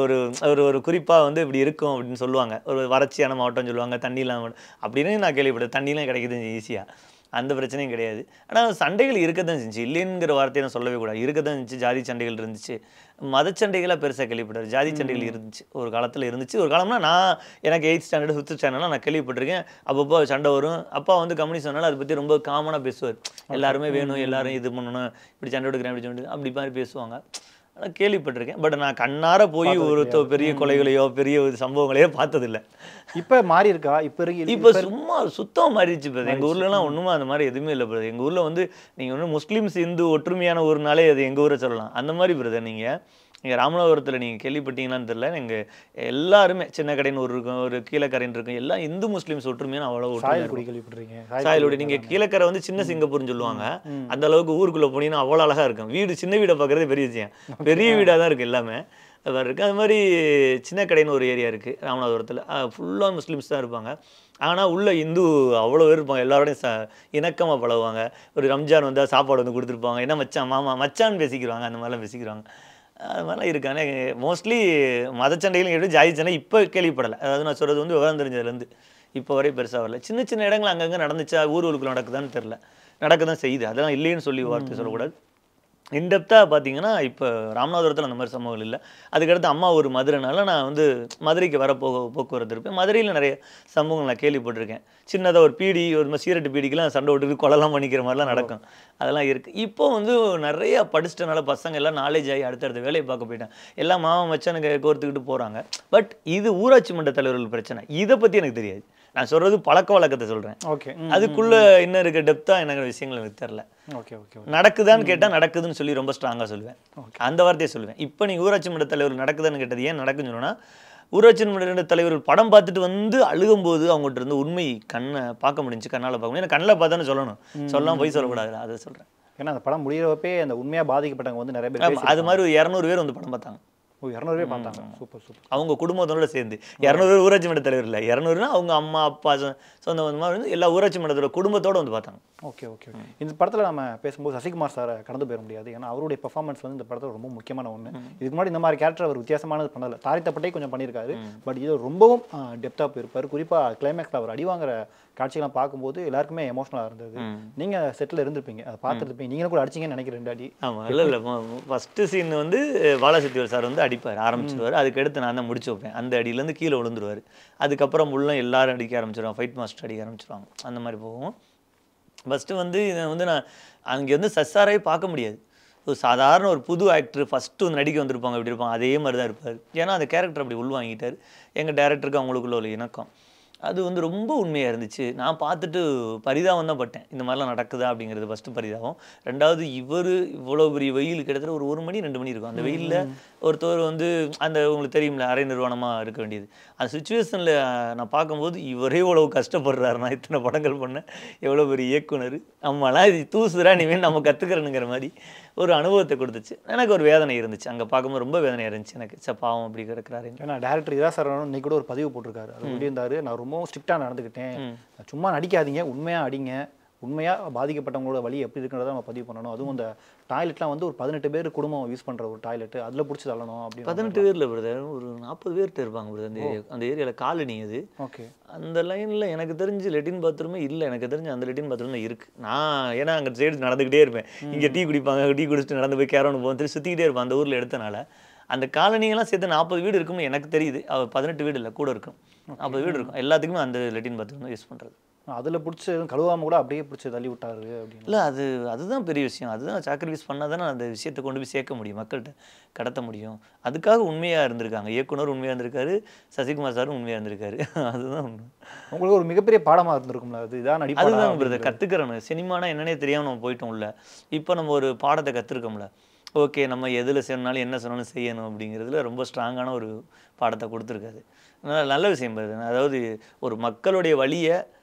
ஒரு ஒரு குறிப்பாக வந்து இப்படி இருக்கும் அப்படின்னு சொல்லுவாங்க, ஒரு வறட்சியான மாவட்டம்னு சொல்லுவாங்க, தண்ணிலாம் அப்படின்னு நான் கேள்விப்பட்டேன். தண்ணிலாம் கிடைக்குது ஈஸியாக, அந்த பிரச்சனையும் கிடையாது. ஆனால் சண்டைகள் இருக்க தான் இருந்துச்சு, இல்லைங்கிற வார்த்தையை நான் சொல்லவே கூடாது, இருக்க தான் இருந்துச்சு. ஜாதி சண்டைகள் இருந்துச்சு, மத சண்டைகளாக பெருசாக கேள்விப்பட்டார். ஜாதி சண்டைகள் இருந்துச்சு, ஒரு காலத்தில் இருந்துச்சு. ஒரு காலம்னா நான் எனக்கு 8th ஸ்டாண்டர்ட் 5th ஸ்டாண்டர்ட்லாம் நான் கேள்விப்பட்டிருக்கேன். அப்பப்போ சண்டை வரும். அப்பா வந்து கம்யூனிஸ்ட் சொன்னாலும் அதை பற்றி ரொம்ப காமனாக பேசுவார். எல்லாருமே வேணும், எல்லாரும் இது பண்ணணும், இப்படி சண்டை எடுக்கிறேன், இப்படி சண்டை அப்படி மாதிரி பேசுவாங்க. ஆனால் கேள்விப்பட்டிருக்கேன். பட் நான் கண்ணார போய் ஒரு பெரிய கொலைகளையோ பெரிய சம்பவங்களையோ பார்த்ததில்லை. இப்போ மாறி இருக்கா? இப்போ சும்மா சுத்தம் மாறிடுச்சு பிரதர். எங்கள் ஊர்லலாம் ஒன்றுமே அந்த மாதிரி எதுவுமே இல்லை பிரதர். எங்கள் ஊரில் வந்து நீங்கள் ஒன்று முஸ்லீம்ஸ் இந்து ஒற்றுமையான ஊர்னாலே அது எங்கள் ஊரை சொல்லலாம். அந்த மாதிரி பிரதர். நீங்கள் ராமநாதபுரத்தில் நீங்கள் கேள்விப்பட்டீங்களான்னு தெரியல, எங்கள் எல்லாருமே சின்ன கடைன்னு ஒரு இருக்கும், ஒரு கீழக்கரைன்னு இருக்கும், எல்லாம் இந்து முஸ்லீம்ஸ் ஒற்றுமையான அவ்வளோ கேள்விப்பட்டிருக்கீங்க. சாயல்குடி நீங்கள் கீழக்கரை வந்து சின்ன சிங்கப்பூர்னு சொல்லுவாங்க, அந்த அளவுக்கு ஊருக்குள்ளே போனீங்கன்னா அவ்வளோ அழகாக இருக்கும். வீடு சின்ன வீடை பார்க்குறதே பெரிய விஷயம், பெரிய வீடாக தான் இருக்குது எல்லாமே இருக்குது. அது மாதிரி சின்ன கடைன்னு ஒரு ஏரியா இருக்குது ராமநாதபுரத்தில், ஃபுல்லாக முஸ்லீம்ஸ் தான் இருப்பாங்க. ஆனால் உள்ள இந்து அவ்வளோ பேர் இருப்பாங்க, எல்லாரோடையும் இணக்கமாக பழகுவாங்க. ஒரு ரம்ஜான் வந்தால் சாப்பாடு வந்து கொடுத்துருப்பாங்க, என்ன மச்சான் மாமா மச்சான்னு பேசிக்கிறாங்க, அந்த மாதிரிலாம் பேசிக்கிறாங்க. அது மாதிரிலாம் இருக்காங்க. மோஸ்ட்லி மதச்சண்டைகளும் கேட்டு ஜாதி சண்டை இப்போ கேள்விப்படலை. அதாவது நான் சொல்கிறது வந்து விவரம் தெரிஞ்சதுலேருந்து இப்போ வரை பெருசாக வரல. சின்ன சின்ன இடங்கள் அங்கங்கே நடந்துச்சா, ஊருக்குள்ளே நடக்குதான்னு தெரில, நடக்க தான் செய்யுது. அதெல்லாம் இல்லைன்னு சொல்லி வார்த்தை சொல்லக்கூடாது. இன்டெப்த்தாக பார்த்தீங்கன்னா இப்போ ராமநாதபுரத்தில் அந்த மாதிரி சம்பவங்கள் இல்லை. அதுக்கடுத்து அம்மா ஒரு மதுரைனால நான் வந்து மதுரைக்கு வர போக்குவரத்து இருப்பேன். மதுரையில் நிறைய சம்பவங்கள் நான் கேள்விப்பட்டிருக்கேன். சின்னதாக ஒரு பீடி, ஒரு சீரட்டு பீடிக்கெலாம் சண்டை விட்டுட்டு கொலைலாம் பண்ணிக்கிற மாதிரிலாம் நடக்கும், அதெல்லாம் இருக்குது. இப்போ வந்து நிறையா படிச்சிட்டனால பசங்க எல்லாம் நாலேஜ் ஆகி அடுத்தடுத்த வேலையை பார்க்க போயிட்டான், எல்லாம் மாமா மச்சானுக்கு கோர்த்துக்கிட்டு போகிறாங்க. பட் இது ஊராட்சி மன்ற தலைவர்கள் பிரச்சனை, இதை பற்றி எனக்கு தெரியாது. நான் சொல்கிறது பழக்க வழக்கத்தை சொல்கிறேன். ஓகே, அதுக்குள்ளே என்ன இருக்க டெப்த்தாக எனக்கு விஷயங்கள் எனக்கு தெரில. Okay okay. நடக்குதான்னு கேட்டால் நடக்குதுன்னு சொல்லி ரொம்ப ஸ்ட்ராங்காக சொல்லுவேன், அந்த வார்த்தையை சொல்லுவேன். இப்போ நீங்கள் ஊராட்சி மன்ற தலைவர் நடக்குதான்னு கேட்டது ஏன் நடக்குன்னு சொன்னால், ஊராட்சி மன்ற தலைவர்கள் படம் பார்த்துட்டு வந்து அழுகும்போது அவங்ககிட்ட இருந்து உண்மை கண்ணை பார்க்க முடிஞ்சு, கண்ணால் பார்க்க முடியும். கண்ணில் பார்த்தானு சொல்லணும், சொல்லலாம் போய் சொல்லக்கூடாது, அதை சொல்கிறேன். ஏன்னா அந்த படம் முடிகிறப்பே அந்த உண்மையாக பாதிக்கப்பட்டவங்க வந்து நிறைய பேர், அது மாதிரி 200 பேர் வந்து படம் பார்த்தாங்க. 200 பேர் பார்த்தாங்க. Super super. அவங்க குடும்பத்தோட சேர்ந்து 200 பேர், ஊராட்சி மன்ற தலைவர் இல்லை, 200னா அவங்க அம்மா அப்பா சொந்த வந்து எல்லா ஊராட்சி மன்றத்தோட குடும்பத்தோடு வந்து பார்த்தாங்க. Okay okay. இந்த படத்தில் நம்ம பேசும்போது சசிகுமார் சாரை கடந்து போயிட முடியாது. ஏன்னா அவருடைய பெர்ஃபார்மன்ஸ் வந்து இந்த படத்தில் ரொம்ப முக்கியமான ஒன்று. இதுக்கு முன்னாடி இந்த மாதிரி கேரக்டர் அவர் வித்தியாசமானது பண்ணல, தாரித்தப்பட்டே கொஞ்சம் பண்ணியிருக்காரு. பட் இது ரொம்பவும் டெப்த்தாக போயிருப்பார். குறிப்பாக கிளைமேக்ஸில் அவர் அடிவாங்கிற காட்சிகள்லாம் பார்க்கும்போது எல்லாருக்குமே எமோஷனலாக இருந்தது. நீங்கள் செட்டில் இருந்திருப்பீங்க, அதை பார்த்துருப்பீங்க, நீங்களும் கூட அடிச்சிங்கன்னு நினைக்கிறேன் 2 அடி. ஆமாம், இல்லை ஃபஸ்ட்டு சீன் வந்து பாலசக்திவர் சார் வந்து அடிப்பார், ஆரம்பிச்சிடுவார். அதுக்கடுத்து நான் தான் முடிச்சு வைப்பேன். அந்த அடியிலேருந்து கீழே விழுந்துருவார். அதுக்கப்புறம் உள்ள எல்லாரும் அடிக்க ஆரம்பிச்சிடுவாங்க, ஃபைட் மாஸ்டர் அடிக்க ஆரம்பிச்சிடுவாங்க, அந்த மாதிரி போகும். ஃபஸ்ட்டு வந்து இதை வந்து நான் அங்கே வந்து சசாரையே பார்க்க முடியாது. ஒரு சாதாரண ஒரு புது ஆக்டர் ஃபஸ்ட்டு வந்து நடிக்க வந்திருப்பாங்க அப்படி இருப்பாங்க, அதே மாதிரி தான் இருப்பார். ஏன்னா அந்த கேரக்டர் அப்படி உள்வாங்கிட்டார். எங்கள் டேரக்டருக்கு அவங்களுக்குள்ள ஒரு இணக்கம் அது வந்து ரொம்ப உண்மையாக இருந்துச்சு. நான் பார்த்துட்டு பரிதாபம் தான் பட்டேன். இந்த மாதிரிலாம் நடக்குதா அப்படிங்கிறது ஃபஸ்ட்டு பரிதாபம். 2வது இவ்வளோ பெரிய வெயில் கிட்டத்தட்ட ஒரு 1 மணி 2 மணி இருக்கும். அந்த வெயிலில் ஒருத்தர் வந்து அந்த உங்களுக்கு தெரியும்ல அரை நிர்வாணமாக இருக்க வேண்டியது. அந்த சுச்சுவேஷனில் நான் பார்க்கும்போது இவரே இவ்வளவு கஷ்டப்படுறாரு. நான் இத்தனை படங்கள் பண்ணேன், எவ்வளோ பெரிய இயக்குனர், நம்மளாம் இது தூசுரா இனிமேல் நம்ம கற்றுக்கிறனுங்கிற மாதிரி ஒரு அனுபவத்தை கொடுத்துச்சு. எனக்கு ஒரு வேதனை இருந்துச்சு. அங்கே பார்க்கும்போது ரொம்ப வேதனையாக இருந்துச்சு எனக்கு. பாவம் அப்படி கிடக்கிறாரு. ஏன்னா டேரக்டர் இதா சார் இன்னைக்கு கூட ஒரு பதிவு போட்டிருக்காரு. அது சொல்லியிருந்தாரு, நான் ரொம்பவும் ஸ்ட்ரிக்டாக நடந்துக்கிட்டேன், சும்மா நடிக்காதீங்க, உண்மையாக அடிங்க, உண்மையாக பாதிக்கப்பட்டவங்களோட வழி எப்படி இருக்குன்றதை நம்ம பதிவு பண்ணணும். அதுவும் அந்த டாய்லெட்லாம் வந்து ஒரு 18 பேர் குடும்பம் யூஸ் பண்ணுற ஒரு டாய்லெட், அதில் பிடிச்சி தள்ளணும் அப்படின்னு. 18 பேரில் பிரதர் ஒரு 40 பேர்கிட்ட இருப்பாங்க பிரதர். அந்த ஏரியாவில் காலனி அது. ஓகே. அந்த லைனில் எனக்கு தெரிஞ்சு லெட்டின் பாத்ரூமே இல்லை. எனக்கு தெரிஞ்சு அந்த லெட்டின் பாத்ரூமில் இருக்குது. நான் ஏன்னா அங்கே சைடு நடந்துக்கிட்டே இருப்பேன். இங்கே டீ குடிப்பாங்க, டீ குடிச்சிட்டு நடந்து போய் கேரவன் போகும், திரும்பி சுற்றிக்கிட்டே இருப்பேன். அந்த ஊரில் எடுத்தனால அந்த காலனியெல்லாம் சேர்த்து 40 வீடு இருக்கும்னு எனக்கு தெரியுது. 18 வீடு இல்லை, கூட இருக்கும், 40 வீடு இருக்கும். எல்லாத்துக்குமே அந்த லெட்டின் பாத்ரூம் தான் யூஸ் பண்ணுறது. அதில் பிடிச்சி கழுவாமல் கூட அப்படியே பிடிச்சி தள்ளி விட்டாரு அப்படின்னு. இல்லை அதுதான் பெரிய விஷயம். அதுதான் சாக்ரிஃபைஸ் பண்ணால் தானே அந்த விஷயத்தை கொண்டு போய் சேர்க்க முடியும், மக்கள்கிட்ட கடத்த முடியும். அதுக்காக உண்மையாக இருந்திருக்காங்க. இயக்குனர் உண்மையாக இருந்திருக்காரு, சசிகுமார் சாரும் உண்மையாக இருந்திருக்காரு. அதுதான் உண்மை. உங்களுக்கு ஒரு மிகப்பெரிய பாடமாக இருந்திருக்கும்ல, அது இதான் நடிப்பு. அதுதான் பிரதர் கற்றுக்கிறணும். சினிமானா என்னன்னே தெரியாமல் நம்ம போயிட்டோம்ல. இப்போ நம்ம ஒரு பாடத்தை கற்றுருக்கோம்ல. ஓகே, நம்ம எதில் சொன்னாலும் என்ன சொன்னாலும் செய்யணும் அப்படிங்கிறதுல ரொம்ப ஸ்ட்ராங்கான ஒரு பாடத்தை கொடுத்துருக்காது. நல்ல விஷயம் பிரதர். அதாவது ஒரு மக்களுடைய வழியை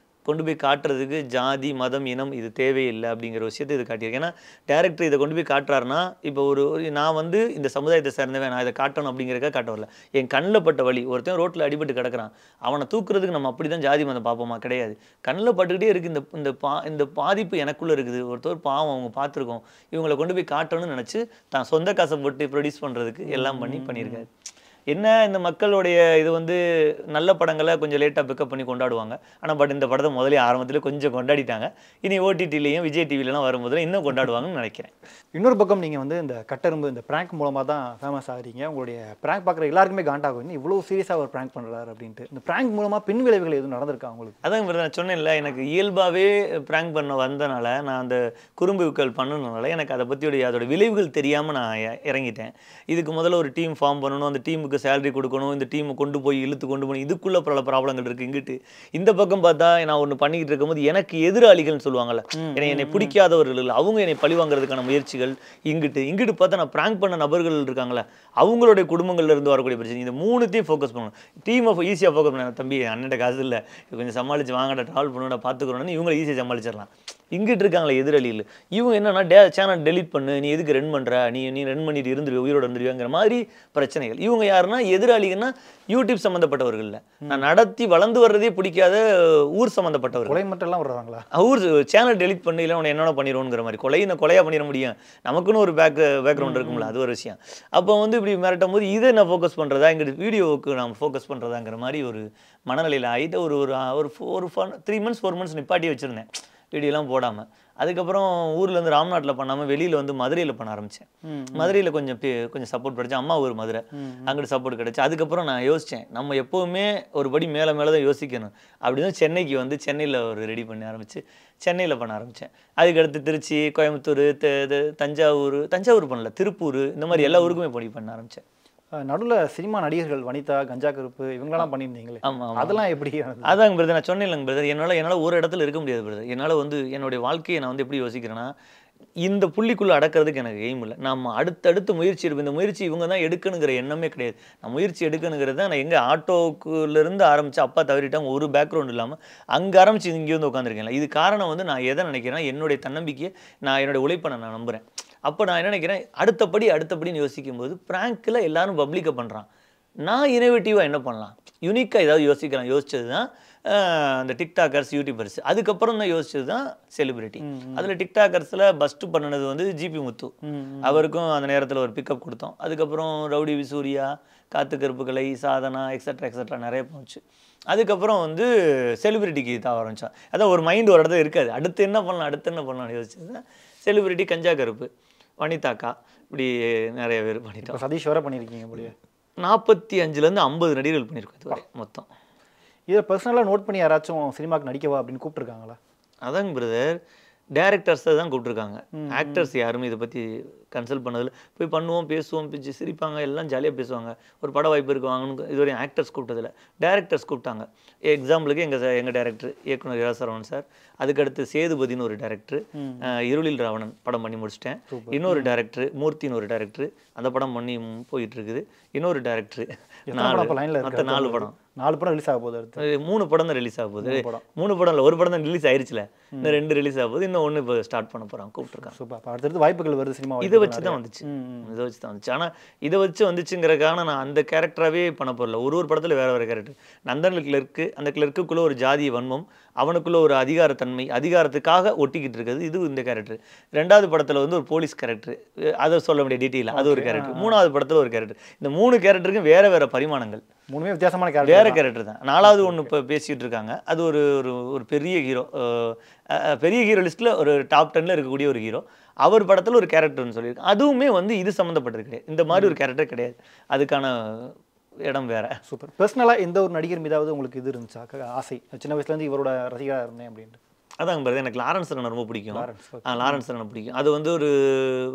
கொண்டு போய் காட்டுறதுக்கு ஜாதி மதம் இனம் இது தேவையில்லை அப்படிங்கிற விஷயத்தை இது காட்டியிருக்கு. ஏன்னா டேரக்டர் இதை கொண்டு போய் காட்டுறாருன்னா இப்போ ஒரு நான் வந்து இந்த சமுதாயத்தை சேர்ந்தவன், நான் இதை காட்டணும் அப்படிங்கிறக்காக காட்ட வரல. என் கண்ணில் பட்ட வழி, ஒருத்தன் ரோட்டில் அடிபட்டு கிடக்கிறான், அவனை தூக்குறதுக்கு நம்ம அப்படி தான் ஜாதி மதம் பார்ப்போமா? கிடையாது. கண்ணில் பட்டுக்கிட்டே இருக்குது இந்த பாதிப்பு எனக்குள்ளே இருக்குது. ஒருத்தர் பாவம் அவங்க பார்த்துருக்கோம், இவங்களை கொண்டு போய் காட்டணும்னு நினச்சி தான் சொந்த காசை போட்டு ப்ரொடியூஸ் பண்ணுறதுக்கு எல்லாம் பண்ணியிருக்காரு. என்ன இந்த மக்களுடைய இது வந்து நல்ல படங்களை கொஞ்சம் லேட்டாக பிக்கப் பண்ணி கொண்டாடுவாங்க. ஆனால் பட் இந்த படத்தை முதலே ஆரம்பத்தில் கொஞ்சம் கொண்டாடிட்டாங்க. இனி ஓடிடிலையும் விஜய் டிவிலலாம் வரும்போது இன்னும் கொண்டாடுவாங்கன்னு நினைக்கிறேன். இன்னொரு பக்கம் நீங்கள் வந்து இந்த கட்டெரும்பு இந்த ப்ராங்க் மூலமாக தான் ஃபேமஸ் ஆகிறீங்க. உங்களுடைய ப்ராங்க் பார்க்குற எல்லாருக்குமே காண்டாகும், இவ்வளோ சீரியஸாக ஒரு ப்ராங்க் பண்ணுறாரு அப்படின்ட்டு. இந்த ப்ராங்க் மூலமாக பின் விளைவுகள் எதுவும் நடந்திருக்கா உங்களுக்கு? அதான் நான் சொன்னேன்ல, எனக்கு இயல்பாகவே ப்ராங்க் பண்ண வந்தனால, நான் அந்த குறும்புகள் பண்ணணுனால எனக்கு அதை பற்றியோடைய அதோட விளைவுகள் தெரியாமல் நான் இறங்கிட்டேன். இதுக்கு முதல்ல ஒரு டீம் ஃபார்ம் பண்ணணும், அந்த டீமுக்கு சேலரி கொடுக்கணும், இந்த டீமை கொண்டு போய் இழுத்து கொண்டு போய் இதுக்குள்ள பல ப்ராப்ளங்கள் இருக்குது. இங்கிட்டு இந்த பக்கம் பார்த்தா நான் ஒன்று பண்ணிக்கிட்டு இருக்கும்போது எனக்கு எதிராளிகள்னு சொல்லுவாங்கல்ல, என்னை பிடிக்காதவர்கள் இல்லை, அவங்க என்னை பழி வாங்குறதுக்கான முயற்சிகள். இங்கிட்டு பார்த்தா நான் ப்ராங்க் பண்ண நபர்கள் இருக்காங்களே, அவங்களுடைய குடும்பங்கள்ல இருந்து வரக்கூடிய பிரச்சனை. இந்த 3த்தையும் ஃபோக்கஸ் பண்ணணும். டீமை ஈஸியாக ஃபோக்கஸ் பண்ண, தம்பி அண்ணன் காசு இல்லை, கொஞ்சம் சமாளித்து வாங்கடா, ட்ராவல் பண்ணணும், பார்த்துக்கிறோன்னு இவங்களை ஈஸியாக சமாளிச்சிடலாம். இங்கிட்டு இருக்காங்களே எதிராளியில், இவங்க என்னன்னா சேனல் டெலிட் பண்ணு, நீ எதுக்கு ரன் பண்ணுற, நீ ரன் பண்ணிட்டு இருந்துருவே, உயிரோடு இருந்துருவேங்கிற மாதிரி பிரச்சனைகள். இவங்க யாருன்னா எதிராளிகள்னா யூடியூப் சம்மந்தப்பட்டவர்கள் இல்லை, நான் நடத்தி வளர்ந்து வர்றதே பிடிக்காத ஊர் சம்மந்தப்பட்டவர்கள். கொலை மட்டும் எல்லாம் வர்றாங்களா? ஊர் சேனல் டெலிட் பண்ணி இல்லை உன்னை என்னென்ன பண்ணிடுவோங்கிற மாதிரி. கொலையாக பண்ணிட முடியும், நமக்குன்னு ஒரு பேக்ரவுண்ட் இருக்கும்ல, அது ஒரு விஷயம். அப்போ வந்து இப்படி மிரட்டும் போது இதை நான் ஃபோக்கஸ் பண்ணுறதா, எங்களுக்கு வீடியோவுக்கு நம்ம ஃபோக்கஸ் பண்ணுறதாங்கிற மாதிரி ஒரு மனநிலையில் ஆகிட்டு ஒரு 3 months 4 months நிப்பாட்டி வச்சுருந்தேன் வீடியோலாம் போடாமல். அதுக்கப்புறம் ஊர்லேருந்து ராம்நாட்டில் பண்ணாமல் வெளியில் வந்து மதுரையில் பண்ண ஆரம்பித்தேன். மதுரையில் கொஞ்சம் சப்போர்ட் கிடைச்சேன், அம்மா ஊர் மதுரை, அங்கிட்டு சப்போர்ட் கிடச்சி. அதுக்கப்புறம் நான் யோசித்தேன், நம்ம எப்போவுமே ஒரு படி மேலே தான் யோசிக்கணும் அப்படின்னு சென்னைக்கு வந்து சென்னையில் ஒரு ரெடி பண்ண ஆரம்பித்து சென்னையில் பண்ண ஆரம்பித்தேன். அதுக்கடுத்து திருச்சி, கோயம்புத்தூர், தஞ்சாவூர் பண்ணல, திருப்பூர், இந்த மாதிரி எல்லா ஊருக்குமே பண்ண ஆரம்பித்தேன். நடுவில் சினிமா நடிகர்கள் வனிதா, கஞ்சா கருப்பு இவங்கெல்லாம் பண்ணியிருந்தீங்களே, ஆமாம், அதெல்லாம் எப்படி? அதாங்க பிரதர், நான் சொன்னேன் பிரதர், என்னால் ஒரு இடத்துல இருக்க முடியாது பிரதர். என்னால் வந்து என்னுடைய வாழ்க்கையை நான் வந்து எப்படி யோசிக்கிறேன்னா, இந்த புள்ளிக்குள்ளே அடக்கிறதுக்கு எனக்கு எய்ம் இல்லை. நம்ம அடுத்தடுத்து முயற்சி எடுப்போம். இந்த முயற்சி இவங்க தான் எடுக்கணுங்கிற எண்ணமே கிடையாது. நான் முயற்சி எடுக்கணுங்கிறது தான். நான் எங்கே ஆட்டோக்குலேருந்து ஆரம்பித்து அப்பா தவறிட்டாங்க, ஒரு பேக்ரவுண்ட் இல்லாமல் அங்கே ஆரம்பித்து இங்கே வந்து உட்காந்துருக்கேன். இது காரணம் வந்து நான் எதை நினைக்கிறேன்னா, என்னுடைய தன்னம்பிக்கையை, நான் என்னுடைய உழைப்பை நான் நம்புகிறேன். அப்போ நான் என்ன நினைக்கிறேன், அடுத்தபடின்னு யோசிக்கும் போது ப்ராங்க்கில் எல்லாரும் பப்ளிக்கை பண்ணுறான், நான் இனோவேட்டிவாக என்ன பண்ணலாம், யூனிக்காக ஏதாவது யோசிச்சது தான் அந்த டிக்டாக்கர்ஸ், யூடியூபர்ஸ். அதுக்கப்புறம் தான் யோசிச்சது தான் செலிபிரிட்டி. அதில் டிக்டாக்கர்ஸில் ஃபஸ்ட்டு பண்ணினது வந்து ஜிபி முத்து, அவருக்கும் அந்த நேரத்தில் ஒரு பிக்கப் கொடுத்தோம். அதுக்கப்புறம் ரவுடி சூர்யா, காத்து கருப்புக்கலை, சாதனா, எக்ஸட்ரா நிறைய போச்சு. அதுக்கப்புறம் வந்து செலிபிரிட்டிக்கு தான் ஆரம்பித்தோம். அதான் ஒரு மைண்ட் ஒரு இடத்துல இருக்காது, அடுத்து என்ன பண்ணலாம்னு யோசிச்சது தான் செலிபிரிட்டி. கஞ்சா கருப்பு, வனிதாக்கா, இப்படி நிறைய பேர் பண்ணிட்டோம். சதீஷ் வர பண்ணியிருக்கீங்க போலியே. 45லேருந்து 50 நடிகர்கள் பண்ணியிருக்கோம் இதுவரை மொத்தம். இதை பர்சனலாக நோட் பண்ணி யாராச்சும் சினிமாவுக்கு நடிக்கவா அப்படின்னு கூப்பிட்டுருக்காங்களா? அதாங்க பிரதர், டேரக்டர்ஸை தான் கூப்பிட்ருக்காங்க. ஆக்டர்ஸ் யாருமே இதை பற்றி கன்சல்ட் பண்ணதில்ல. போய் பண்ணுவோம், பேசுவோம், பிச்சு சிரிப்பாங்க, எல்லாம் ஜாலியாக பேசுவாங்க. ஒரு பட வாய்ப்பு இருக்கு வாங்கன்னு இதுவரையும் ஆக்டர்ஸ் கூப்பிட்டதில்ல. டேரக்டர்ஸ் கூப்பிட்டாங்க. எக்ஸாம்பிளுக்கு எங்கள் டேரக்டர் இயக்குனர் இரா சரவணன் சார், அதுக்கடுத்து சேதுபதினு ஒரு டேரக்டர், இருளில் ராவணன் படம் பண்ணி முடிச்சிட்டேன். இன்னொரு டேரக்டர் மூர்த்தின்னு ஒரு டேரக்டர், அந்த படம் பண்ணி போயிட்டு இருக்குது. இன்னொரு டேரக்டர், 4 படம் 4 படம் ரிலீஸ் ஆக போகுது. அடுத்து 3 படம் தான் ரிலீஸ் ஆக போகுது. 3 படம் இல்லை, ஒரு படம் தான் ரிலீஸ் ஆயிடுச்சுல. இந்த 2 ரிலீஸ் ஆக போகுது, இன்னும் 1 இப்போ ஸ்டார்ட் பண்ண போகிறாங்க, கூப்பிட்டுருக்காங்க. சூப்பர். அடுத்தடுத்து வாய்ப்புகள் வருது சினிமா. இதை வச்சு தான் வந்துச்சு. ஆனால் இதை வச்சு வந்துச்சுங்கிறக்கான நான் அந்த கேரக்டராகவே பண்ண போகல. ஒரு படத்தில் வேற வேறு கேரக்டர். நந்தன் கிளர்க்கு, அந்த கிளர்க்குள்ளே ஒரு ஜாதிய வன்மம், அவனுக்குள்ள ஒரு அதிகாரத்தன்மை, அதிகாரத்துக்காக ஒட்டிக்கிட்டு இருக்குது. இது இந்த கேரக்டர். 2வது படத்தில் வந்து ஒரு போலீஸ் கேரக்டர், அதை சொல்ல வேண்டிய டீட்டெயில், அது ஒரு கேரக்டர். 3வது படத்தில் ஒரு கேரக்டர். இந்த 3 கேரக்டருக்கும் வேற வேற பரிமாணங்கள், 3மே வித்தியாசமான கேரக்டர், வேற கேரக்டர் தான். 4வது ஒன்று இப்போ பேசிக்கிட்டு இருக்காங்க. அது ஒரு ஒரு பெரிய ஹீரோ, பெரிய ஹீரோ லிஸ்ட்டில் ஒரு டாப் 10ல் இருக்கக்கூடிய ஒரு ஹீரோ. அவர் படத்தில் ஒரு கேரக்டர்னு சொல்லியிருக்கேன். அதுவுமே வந்து இது சம்மந்தப்பட்டது கிடையாது. இந்த மாதிரி ஒரு கேரக்டர் கிடையாது. அதுக்கான இடம் வேற. சூப்பர். பர்சனலாக எந்த ஒரு நடிகர் மீதாவது உங்களுக்கு இது இருந்துச்சா, ஆசை, சின்ன வயசுலேருந்து இவரோட ரசிகராக இருந்தேன் அப்படின்ட்டு? அதாங்க பாருது, எனக்கு லாரன்ஸ் அண்ணனை ரொம்ப பிடிக்கும். லாரன்ஸ் அண்ணனை பிடிக்கும். அது வந்து ஒரு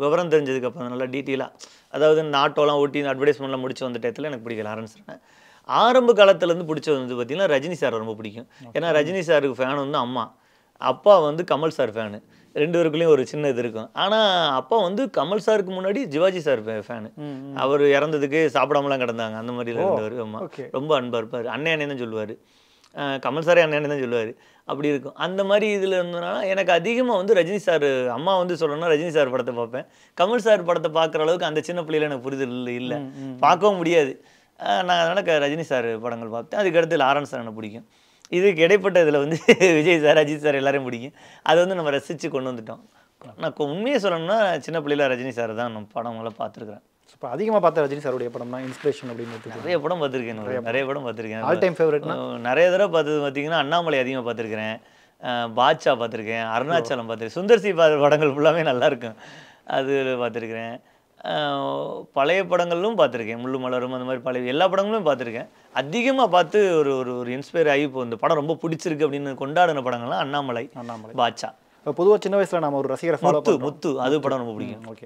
விவரம் தெரிஞ்சதுக்கு அப்புறம் நல்லா டீட்டெயிலாக, அதாவது இந்த ஆட்டோலாம் ஓட்டி இந்த அட்வர்டைஸ்மெண்ட்லாம் முடிச்சு வந்த டயத்தில் எனக்கு பிடிக்கும் லாரன்ஸ் அண்ணன். ஆரம்ப காலத்துலேருந்து பிடிச்சது வந்து பார்த்திங்கன்னா ரஜினி சார் ரொம்ப பிடிக்கும். ஏன்னா ரஜினி சாருக்கு ஃபேன் வந்து அம்மா, அப்பா வந்து கமல் சார் ஃபேனு. 2 பேருக்குள்ளேயும் ஒரு சின்ன இது இருக்கும். ஆனால் அப்பா வந்து கமல் சாருக்கு முன்னாடி சிவாஜி சார் ஃபேனு. அவர் இறந்ததுக்கு சாப்பிடாமலாம் கிடந்தாங்க, அந்த மாதிரிலாம் இருந்தவர். அம்மா ரொம்ப அன்பாக இருப்பார். அண்ணே தான் சொல்லுவார், கமல் சாரே அண்ணே தான் சொல்லுவார். அப்படி இருக்கும். அந்த மாதிரி இதில் இருந்ததுனால எனக்கு அதிகமாக வந்து ரஜினி சார், அம்மா வந்து சொல்லணும்னா ரஜினி சார் படத்தை பார்ப்பேன். கமல் சார் படத்தை பார்க்குற அளவுக்கு அந்த சின்ன பிள்ளையில எனக்கு புரிதல் இல்லை, பார்க்கவும் முடியாது. நான் அதனால் ரஜினி சார் படங்கள் பார்த்தேன். அதுக்கடுத்து லாரன்ஸ் சார் எனக்கு பிடிக்கும். இதுக்கு இடைப்பட்ட இதில் வந்து விஜய் சார், அஜித் சார் எல்லாரையும் பிடிக்கும். அதை வந்து நம்ம ரசித்து கொண்டு வந்துட்டோம். நான் உண்மையை சொல்லணும்னா சின்ன பிள்ளையில ரஜினி சார் தான் நம்ம படங்களை பார்த்துருக்குறேன். இப்போ அதிகமாக பார்த்த ரஜினி சாருடைய படம்னா இன்ஸ்பிரேஷன் அப்படின்னு நிறைய படம் பார்த்துருக்கேன். நிறைய படம் பார்த்துருக்கேன். ஆல் டைம் ஃபேவரட் நிறைய தடவை பார்த்தது பார்த்தீங்கன்னா அண்ணாமலை அதிகமாக பார்த்துருக்கிறேன், பாட்ஷா பார்த்துருக்கேன், அருணாச்சலம் பார்த்துருக்கேன், சுந்தர் சி படங்கள் ஃபுல்லாமே நல்லாயிருக்கும், அது பார்த்துருக்கிறேன். பழைய படங்களும் பார்த்துருக்கேன், முள்ளு மலரும், அந்த மாதிரி பழைய எல்லா படங்களும் பார்த்துருக்கேன். அதிகமாக பார்த்து ஒரு ஒரு இன்ஸ்பயர் ஆகி இப்போ இந்த படம் ரொம்ப பிடிச்சிருக்கு அப்படின்னு கொண்டாடின படங்கள்லாம் அண்ணாமலை, பாட்ஷா. இப்போ பொதுவாக சின்ன வயசில் நம்ம ஒரு ரசிகரை ஃபாலோ முத்து அது படம் ரொம்ப பிடிக்கும். ஓகே,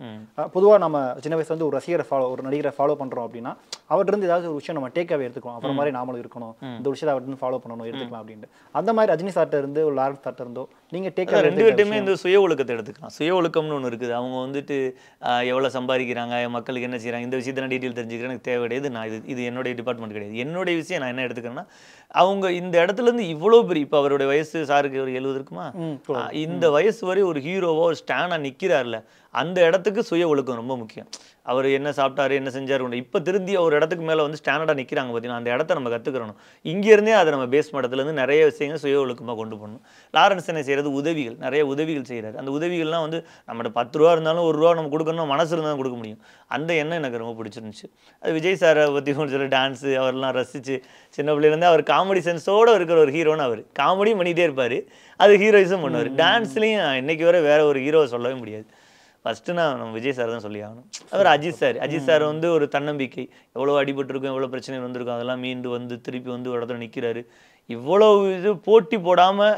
பொதுவாக நம்ம சின்ன வயசுல வந்து ஒரு ரசிகரை ஒரு நடிகரை ஃபாலோ பண்ணுறோம் அப்படின்னா அவர்கிட்ட ஏதாவது ஒரு விஷயம் நம்ம டேக்காவே எடுத்துக்கணும், அப்புறம் மாதிரி நாமளும் இருக்கணும், இந்த விஷயத்தை அவர்கிட்ட ஃபாலோ பண்ணணும், எடுத்துக்கலாம் அப்படின்ட்டு. அந்த மாதிரி ரஜினி சார்ட்ட இருந்து ஒரு லாரன்ஸ் சார்ட்ட இருந்தோ நீங்கள் டேக்கா 2 பேர்ட்டுமே இந்த சுய ஒழுக்கத்தை எடுத்துக்கலாம். சுய ஒழுக்கம்னு ஒன்று இருக்குது. அவங்க வந்துட்டு எவ்வளோ சம்பாதிக்கிறாங்க, மக்களுக்கு என்ன செய்கிறாங்க, இந்த விஷயத்தை நான் டீட்டெயில் தெரிஞ்சுக்கிறேன், எனக்கு தேவை கிடையாது. நான் இது என்னுடைய டிபார்ட்மெண்ட் கிடையாது. என்னுடைய விஷயம் நான் என்ன எடுத்துக்கிறேன்னா, அவங்க இந்த இடத்துலேருந்து இவ்வளோ பெரிய, இப்போ அவருடைய வயசு சாருக்கு ஒரு 70 இருக்குமா, இந்த வயசு வரை ஒரு ஹீரோவோ ஒரு ஸ்டாண்டாக நிற்கிறார்ல, அந்த இடத்துக்கு சுய ஒழுக்கம் ரொம்ப முக்கியம். அவர் என்ன சாப்பிட்டாரு, என்ன செஞ்சார், இப்போ திருந்தி ஒரு இடத்துக்கு மேலே வந்து ஸ்டாண்டர்டாக நிற்கிறாங்க பார்த்தீங்கன்னா, அந்த இடத்த நம்ம கற்றுக்கிறணும். இங்கேருந்தே அதை நம்ம பேஸ் மட்டத்துலேருந்து நிறைய விஷயங்கள் சுய ஒழுக்கமாக கொண்டு போகணும். லாரன்ஸ் என்ன செய்கிறது, உதவிகள், நிறைய உதவிகள் செய்கிறார். அந்த உதவிகள்லாம் வந்து நம்மகிட்ட 10 ரூபா இருந்தாலும் 1 ரூபா நம்ம கொடுக்கணும், மனசு இருந்தால் கொடுக்க முடியும். அந்த எண்ணம் எனக்கு ரொம்ப பிடிச்சிருந்துச்சு. அது விஜய் சாரை பற்றி சொல்லி டான்ஸு அவரெல்லாம் ரசித்து சின்ன பிள்ளைலேருந்து அவர் காமெடி சென்ஸோடு இருக்கிற ஒரு ஹீரோன்னு, அவர் காமெடியும் பண்ணிகிட்டே இருப்பார், அது ஹீரோயிஸும் பண்ணுவார். டான்ஸ்லேயும் இன்றைக்கி வரை வேறு ஒரு ஹீரோவை சொல்லவே முடியாது. ஃபஸ்ட்டு நம்ம விஜய் சார் தான் சொல்லி ஆகணும். அவர் அஜித் சார் வந்து ஒரு தன்னம்பிக்கை, எவ்வளோ அடிபட்டிருக்கும், எவ்வளோ பிரச்சனை வந்திருக்கும், அதெல்லாம் மீண்டு வந்து திருப்பி வந்து ஒரு இடத்துல நிற்கிறாரு. இவ்வளோ இது போட்டி போடாமல்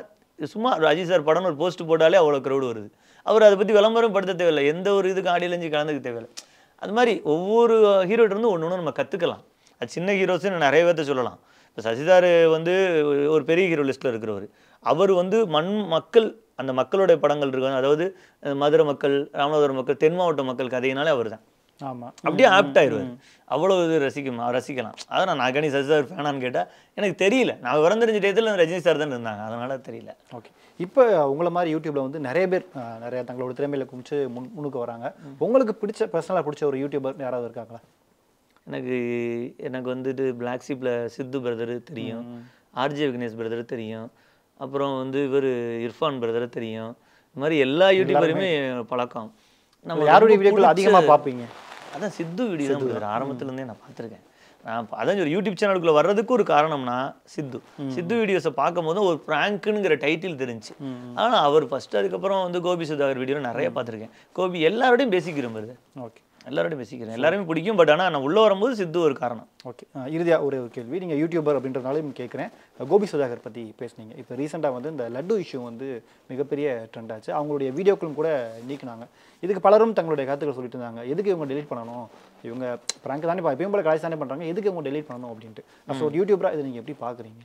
சும்மா அஜித் சார் படம்னு ஒரு போஸ்ட் போட்டாலே அவ்வளோ க்ரௌடு வருது. அவர் அதை பற்றி விளம்பரம் படுத்த தேவையில்லை, எந்த ஒரு இதுக்கு ஆடியிலஞ்சு கலந்துக்க தேவையில்லை. அது மாதிரி ஒவ்வொரு ஹீரோட்டிருந்து ஒன்று நம்ம கற்றுக்கலாம். அது சின்ன ஹீரோஸ்ன்னு நிறைய பேர்த்த சொல்லலாம். இப்போ சசிதார் வந்து ஒரு பெரிய ஹீரோ லிஸ்ட்டில் இருக்கிறவர். அவர் வந்து மக்கள், அந்த மக்களுடைய படங்கள் இருக்காங்க, அதாவது மதுரை மக்கள், ராமநாதபுரம் மக்கள், தென் மாவட்ட மக்கள் கதையினாலே அவர் தான். ஆமாம், அப்படியே ஆப்ட் ஆயிடுவார். அவ்வளோ இது ரசிக்கலாம். அதான் நான் நகனி சசிதார் ஃபேனான்னு கேட்டால் எனக்கு தெரியல. நான் விவரம் தெரிஞ்ச டயத்தில் ரஜினி சார் தான் இருந்தாங்க, அதனால் தெரியல. ஓகே, இப்போ உங்களை மாதிரி யூடியூப்பில் வந்து நிறைய பேர் நிறைய தங்களோட திறமையில குமிச்சு முன்னுக்கு வராங்க. உங்களுக்கு பிடிச்ச பர்சனலாக பிடிச்ச ஒரு யூடியூபர் யாராவது இருக்காங்களா? எனக்கு வந்துட்டு பிளாக் ஷீப்பில் சித்து பிரதர் தெரியும், ஆர்ஜே விக்னேஷ் பிரதர் தெரியும், அப்புறம் வந்து இவர் இர்ஃபான் பிரதர் தெரியும். இந்த மாதிரி எல்லா யூடியூபருமே பழக்கம். நம்ம யாருடைய வீடியோக்கள் அதிகமாக பார்ப்பீங்க? அதான் சித்து வீடியோ தான் பிரதர், ஆரம்பத்துலேருந்தே நான் பார்த்துருக்கேன். நான் அதான் ஒரு யூடியூப் சேனலுக்குள்ளே வர்றதுக்கு ஒரு காரணம்னா சித்து வீடியோஸை பார்க்கும் போது ஒரு ப்ராங்க்குங்கிற டைட்டில் தெரிஞ்சு. ஆனால் அவர் ஃபஸ்ட்டு, அதுக்கப்புறம் வந்து கோபி சுதாகர் வீடியோ நிறைய பார்த்துருக்கேன். கோபி எல்லாரோடையும் பேசிக்கிறோம் பிரதர். ஓகே, எல்லாரோடையும் பேசிக்கிறேன், எல்லாருமே பிடிக்கும். பட் ஆனால் நான் உள்ளே வரும்போது சித்து ஒரு காரணம். ஓகே, இறுதியாக ஒரு கேள்வி. நீங்கள் யூடியூபர் அப்படின்றதுனாலும் கேட்குறேன். கோபி சுதாகர் பற்றி பேசுனீங்க. இப்போ ரீசெண்டாக வந்து இந்த லட்டு இஷ்யூ வந்து மிகப்பெரிய ட்ரெண்ட் ஆச்சு. அவங்களுடைய வீடியோக்களும் கூட நீக்கினாங்க. இதுக்கு பலரும் தங்களுடைய கருத்துக்கள் சொல்லிட்டு இருந்தாங்க. எதுக்கு இவங்க டெலீட் பண்ணணும், இவங்க ப்ராங்க் தானே எப்பயும் போல கலாய்ச்சி தானே பண்ணுறாங்க, எதுக்கு இவங்க டெலீட் பண்ணணும் அப்படின்ட்டு. ஸோ ஒரு யூடியூபராக இதை நீங்கள் எப்படி பார்க்குறீங்க?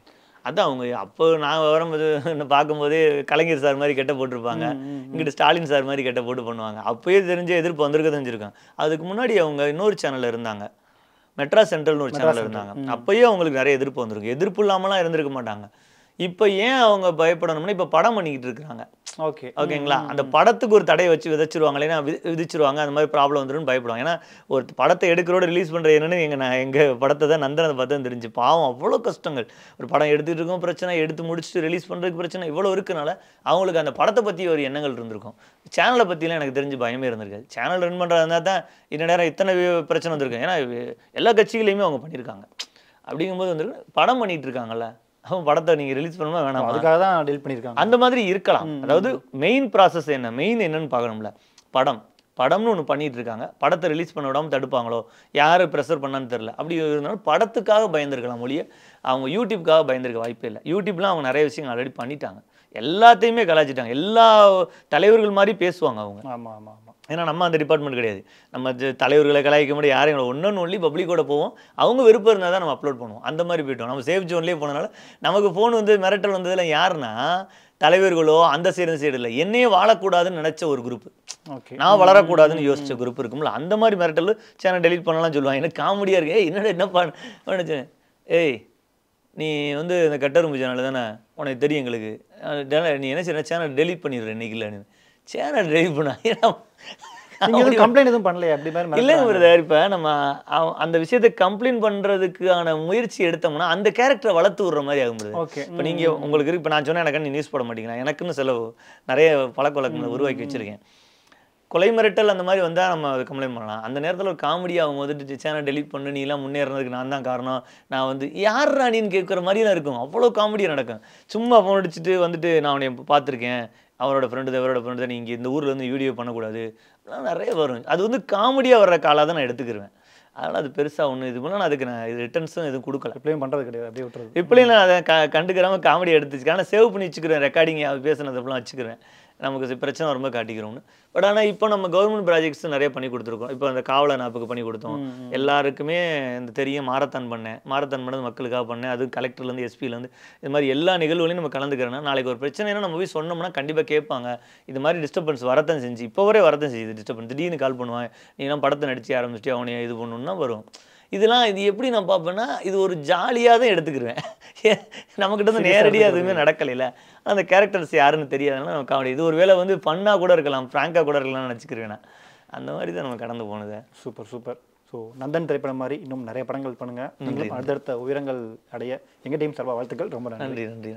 அதான் அவங்க அப்போ நான் வரும்போது பார்க்கும்போதே கலைஞர் சார் மாதிரி கெட்ட போட்டிருப்பாங்க, இங்கிட்ட ஸ்டாலின் சார் மாதிரி கெட்ட போட்டு பண்ணுவாங்க. அப்போயே தெரிஞ்ச எதிர்ப்பு வந்திருக்க தெரிஞ்சிருக்காங்க. அதுக்கு முன்னாடி அவங்க இன்னொரு சேனலில் இருந்தாங்க, மெட்ராஸ் சென்ட்ரல்னு ஒரு சேனலில் இருந்தாங்க. அப்போயே அவங்களுக்கு நிறைய எதிர்ப்பு வந்திருக்கு. எதிர்ப்பு இல்லாமலாம் இருந்திருக்க மாட்டாங்க. இப்போ ஏன் அவங்க பயப்படணும்னா இப்போ படம் பண்ணிக்கிட்டு இருக்கிறாங்க. ஓகேங்களா, அந்த படத்துக்கு ஒரு தடையை வச்சு விதைச்சிருவாங்க, இல்லைன்னா விதிச்சிருவாங்க, அந்த மாதிரி ப்ராப்ளம் வந்துடும் பயப்படுவாங்க. ஏன்னா ஒரு படத்தை எடுக்கிறோட ரிலீஸ் பண்ணுற என்னன்னு எங்கள் படத்தை தான் நந்தனத்தை பார்த்தா தெரிஞ்சு. பாவம் அவ்வளோ கஷ்டங்கள். ஒரு படம் எடுத்துகிட்டு இருக்கோம் பிரச்சனை, எடுத்து முடிச்சுட்டு ரிலீஸ் பண்ணுறதுக்கு பிரச்சனை, இவ்வளோ இருக்கனால அவங்களுக்கு அந்த படத்தை பற்றி ஒரு எண்ணங்கள் இருந்திருக்கும். சேனலை பற்றிலாம் எனக்கு தெரிஞ்சு பயமே இருந்திருக்காது. சேனல் ரன் பண்ணுறதா இருந்தால் தான் இந்த நேரம் இத்தனை பிரச்சனை வந்திருக்கு. ஏன்னா எல்லா கட்சிகளையுமே அவங்க பண்ணியிருக்காங்க. அப்படிங்கும்போது வந்துருக்கு படம் பண்ணிகிட்டு இருக்காங்கல்ல, அவன் படத்தை நீங்கள் ரிலீஸ் பண்ணணுமா வேணாம், அதுக்காக தான் டெலிட் பண்ணியிருக்காங்க. அந்த மாதிரி இருக்கலாம். அதாவது மெயின் ப்ராசஸ் என்ன, மெயின் என்னன்னு பார்க்கணும்ல. படம்னு ஒன்று பண்ணிட்டு இருக்காங்க, படத்தை ரிலீஸ் பண்ண விடாமல் தடுப்பாங்களோ, யார் ப்ரெஷர் பண்ணான்னு தெரில. அப்படி இருந்தாலும் படத்துக்காக பயந்துருக்கலாம் மொழியை, அவங்க யூடியூப்காக பயந்துருக்க வாய்ப்பே இல்லை. யூடியூப்லாம் அவங்க நிறைய விஷயங்கள் ஆல்ரெடி பண்ணிட்டாங்க, எல்லாத்தையுமே கலாய்ச்சிட்டாங்க. எல்லா தலைவர்கள் மாதிரி பேசுவாங்க அவங்க. ஆமாம் ஆமாம் ஆமாம். ஏன்னா நம்ம அந்த டிபார்ட்மெண்ட் கிடையாது. நம்ம தலைவர்களை கலாய்க்க முடியாது, யாரையும் ஒன்று ஒன்லி பப்ளிக்கோட போவோம். அவங்க விருப்பம் இருந்தால் தான் நம்ம அப்லோட் பண்ணுவோம். அந்த மாதிரி போய்ட்டோம். நம்ம சேஃப் ஜோன்லேயே போனனால நமக்கு ஃபோன் வந்து மிரட்டல் வந்ததில் யாருன்னா தலைவர்களோ அந்த சைடு இல்லை, என்னையே வாழக்கூடாதுன்னு நினச்ச ஒரு குரூப், நான் வளரக்கூடாதுன்னு யோசிச்ச குரூப் இருக்கும்ல, அந்த மாதிரி மிரட்டல் சேனல் டெலிட் பண்ணலாம் சொல்லுவாங்க. எனக்கு காமெடியாக இருக்கு. என்னடா என்ன பண்ண, ஏய் நீ வந்து இந்த கட்டரும்பு சேனல் தானே, உனக்கு தெரியும் எங்களுக்கு, நீ என்ன செய்ய சேனல் டெலிட் பண்ணிடுற இன்னைக்கு இல்லைன்னு. சேனல் டெலிட் பண்ணா கம்ப்ளைண்ட் எதுவும் பண்ணலையா? அப்படி மாதிரி இல்லைங்க பிரதர். இப்போ நம்ம அந்த விஷயத்தை கம்ப்ளைண்ட் பண்ணுறதுக்கான முயற்சி எடுத்தோம்னா அந்த கேரக்டரை வளர்த்து விடுற மாதிரி ஆகும். இப்போ நீங்கள் உங்களுக்கு இப்போ நான் சொன்னேன் எனக்கு நீ நியூஸ் போட மாட்டீங்களா, எனக்குன்னு சில நிறைய பழக்க வழக்கங்களை உருவாக்கி வச்சுருக்கேன். கொலை மிரட்டல் அந்த மாதிரி வந்தால் நம்ம அதை கம்ப்ளைண்ட் பண்ணலாம். அந்த நேரத்தில் ஒரு காமெடியாக அவங்க வந்துட்டு சேனல் டெலிட் பண்ணு, நீலாம் முன்னேறதுக்கு நான் தான் காரணம், நான் வந்து யார் ராணின்னு கேட்குற மாதிரிலாம் இருக்கும். அவ்வளோ காமெடியாக நடக்கும். சும்மா ஃபோன் அடிச்சுட்டு வந்துட்டு நான் அவனை பார்த்துருக்கேன், அவரோட ஃப்ரெண்டு அவரோட ஃப்ரெண்டு தான், நீங்கள் இந்த ஊரில் வந்து வீடியோ பண்ணக்கூடாது, அதெல்லாம் நிறைய வரும். அது வந்து காமெடியாக வர்ற காலாக தான் நான் எடுத்துக்கிருவேன். அதனால் அது பெருசாக ஒன்று இது பண்ணால் அதுக்கு நான் இது ரிட்டர்ன்ஸும் எதுவும் கொடுக்கல, இப்படியும் பண்ணுறது கிடையாது, அப்படியே விட்டுறது. இப்படியும் நான் அதை கண்டுக்கிறாமல் காமெடி எடுத்துச்சு. ஆனால் சேவ் பண்ணி வச்சுக்கிறேன், ரெக்கார்டிங் பேசுனது அப்படிலாம் வச்சுக்கிறேன், நமக்கு பிரச்சனை ரொம்ப காட்டிக்கிறோம்னு. பட் ஆனால் இப்போ நம்ம கவர்மெண்ட் ப்ராஜெக்ட்ஸ் நிறைய பண்ணி கொடுத்துருக்கோம். இப்போ அந்த காவலர் ஆப்புக்கு பண்ணி கொடுத்தோம், எல்லாருக்குமே இந்த தெரியும். மாரத்தான் பண்ணது மக்களுக்காக பண்ணேன். அது கலெக்டர்லேருந்து எஸ்பிலேருந்து இது மாதிரி எல்லா நிகழ்வுகளையும் நம்ம கலந்துக்கிறேன்னா நாளைக்கு ஒரு பிரச்சனைனா நம்ம போய் சொன்னோம்னா கண்டிப்பாக கேட்பாங்க. இது மாதிரி டிஸ்டர்பன்ஸ் வரத்தான் செஞ்சு, இப்போ வரை வரத்தான் செய்யுது டிஸ்டர்பன்ஸ். திடீர்னு கால் பண்ணுவான், நீங்களாம் படத்தை நடிச்சு ஆரம்பிச்சுட்டு அவனை இது பண்ணணுன்னா வரும். இதெல்லாம் இது எப்படி நான் பார்ப்பேன்னா இது ஒரு ஜாலியாக தான் எடுத்துக்கிருவேன். நம்மக்கிட்ட வந்து நேரடியாக எதுவுமே நடக்கலைல, அந்த கேரக்டர்ஸ் யாருன்னு தெரியாதுன்னா நம்ம காமெடி இது ஒரு வேளை வந்து ஃபன்னாக கூட இருக்கலாம், ஃப்ராங்காக கூட இருக்கலாம்னு நினச்சிக்கிருவேன். அந்த மாதிரி தான் நம்ம கடந்து போனது. Super super. ஸோ நந்தன் திரைப்படம் மாதிரி இன்னும் நிறைய படங்கள் பண்ணுங்கள், நீங்களும் அடுத்தடுத்த உயரங்கள் அடைய எங்கள் டீம் சார்பாக வாழ்த்துக்கள். ரொம்ப நன்றி. நன்றி.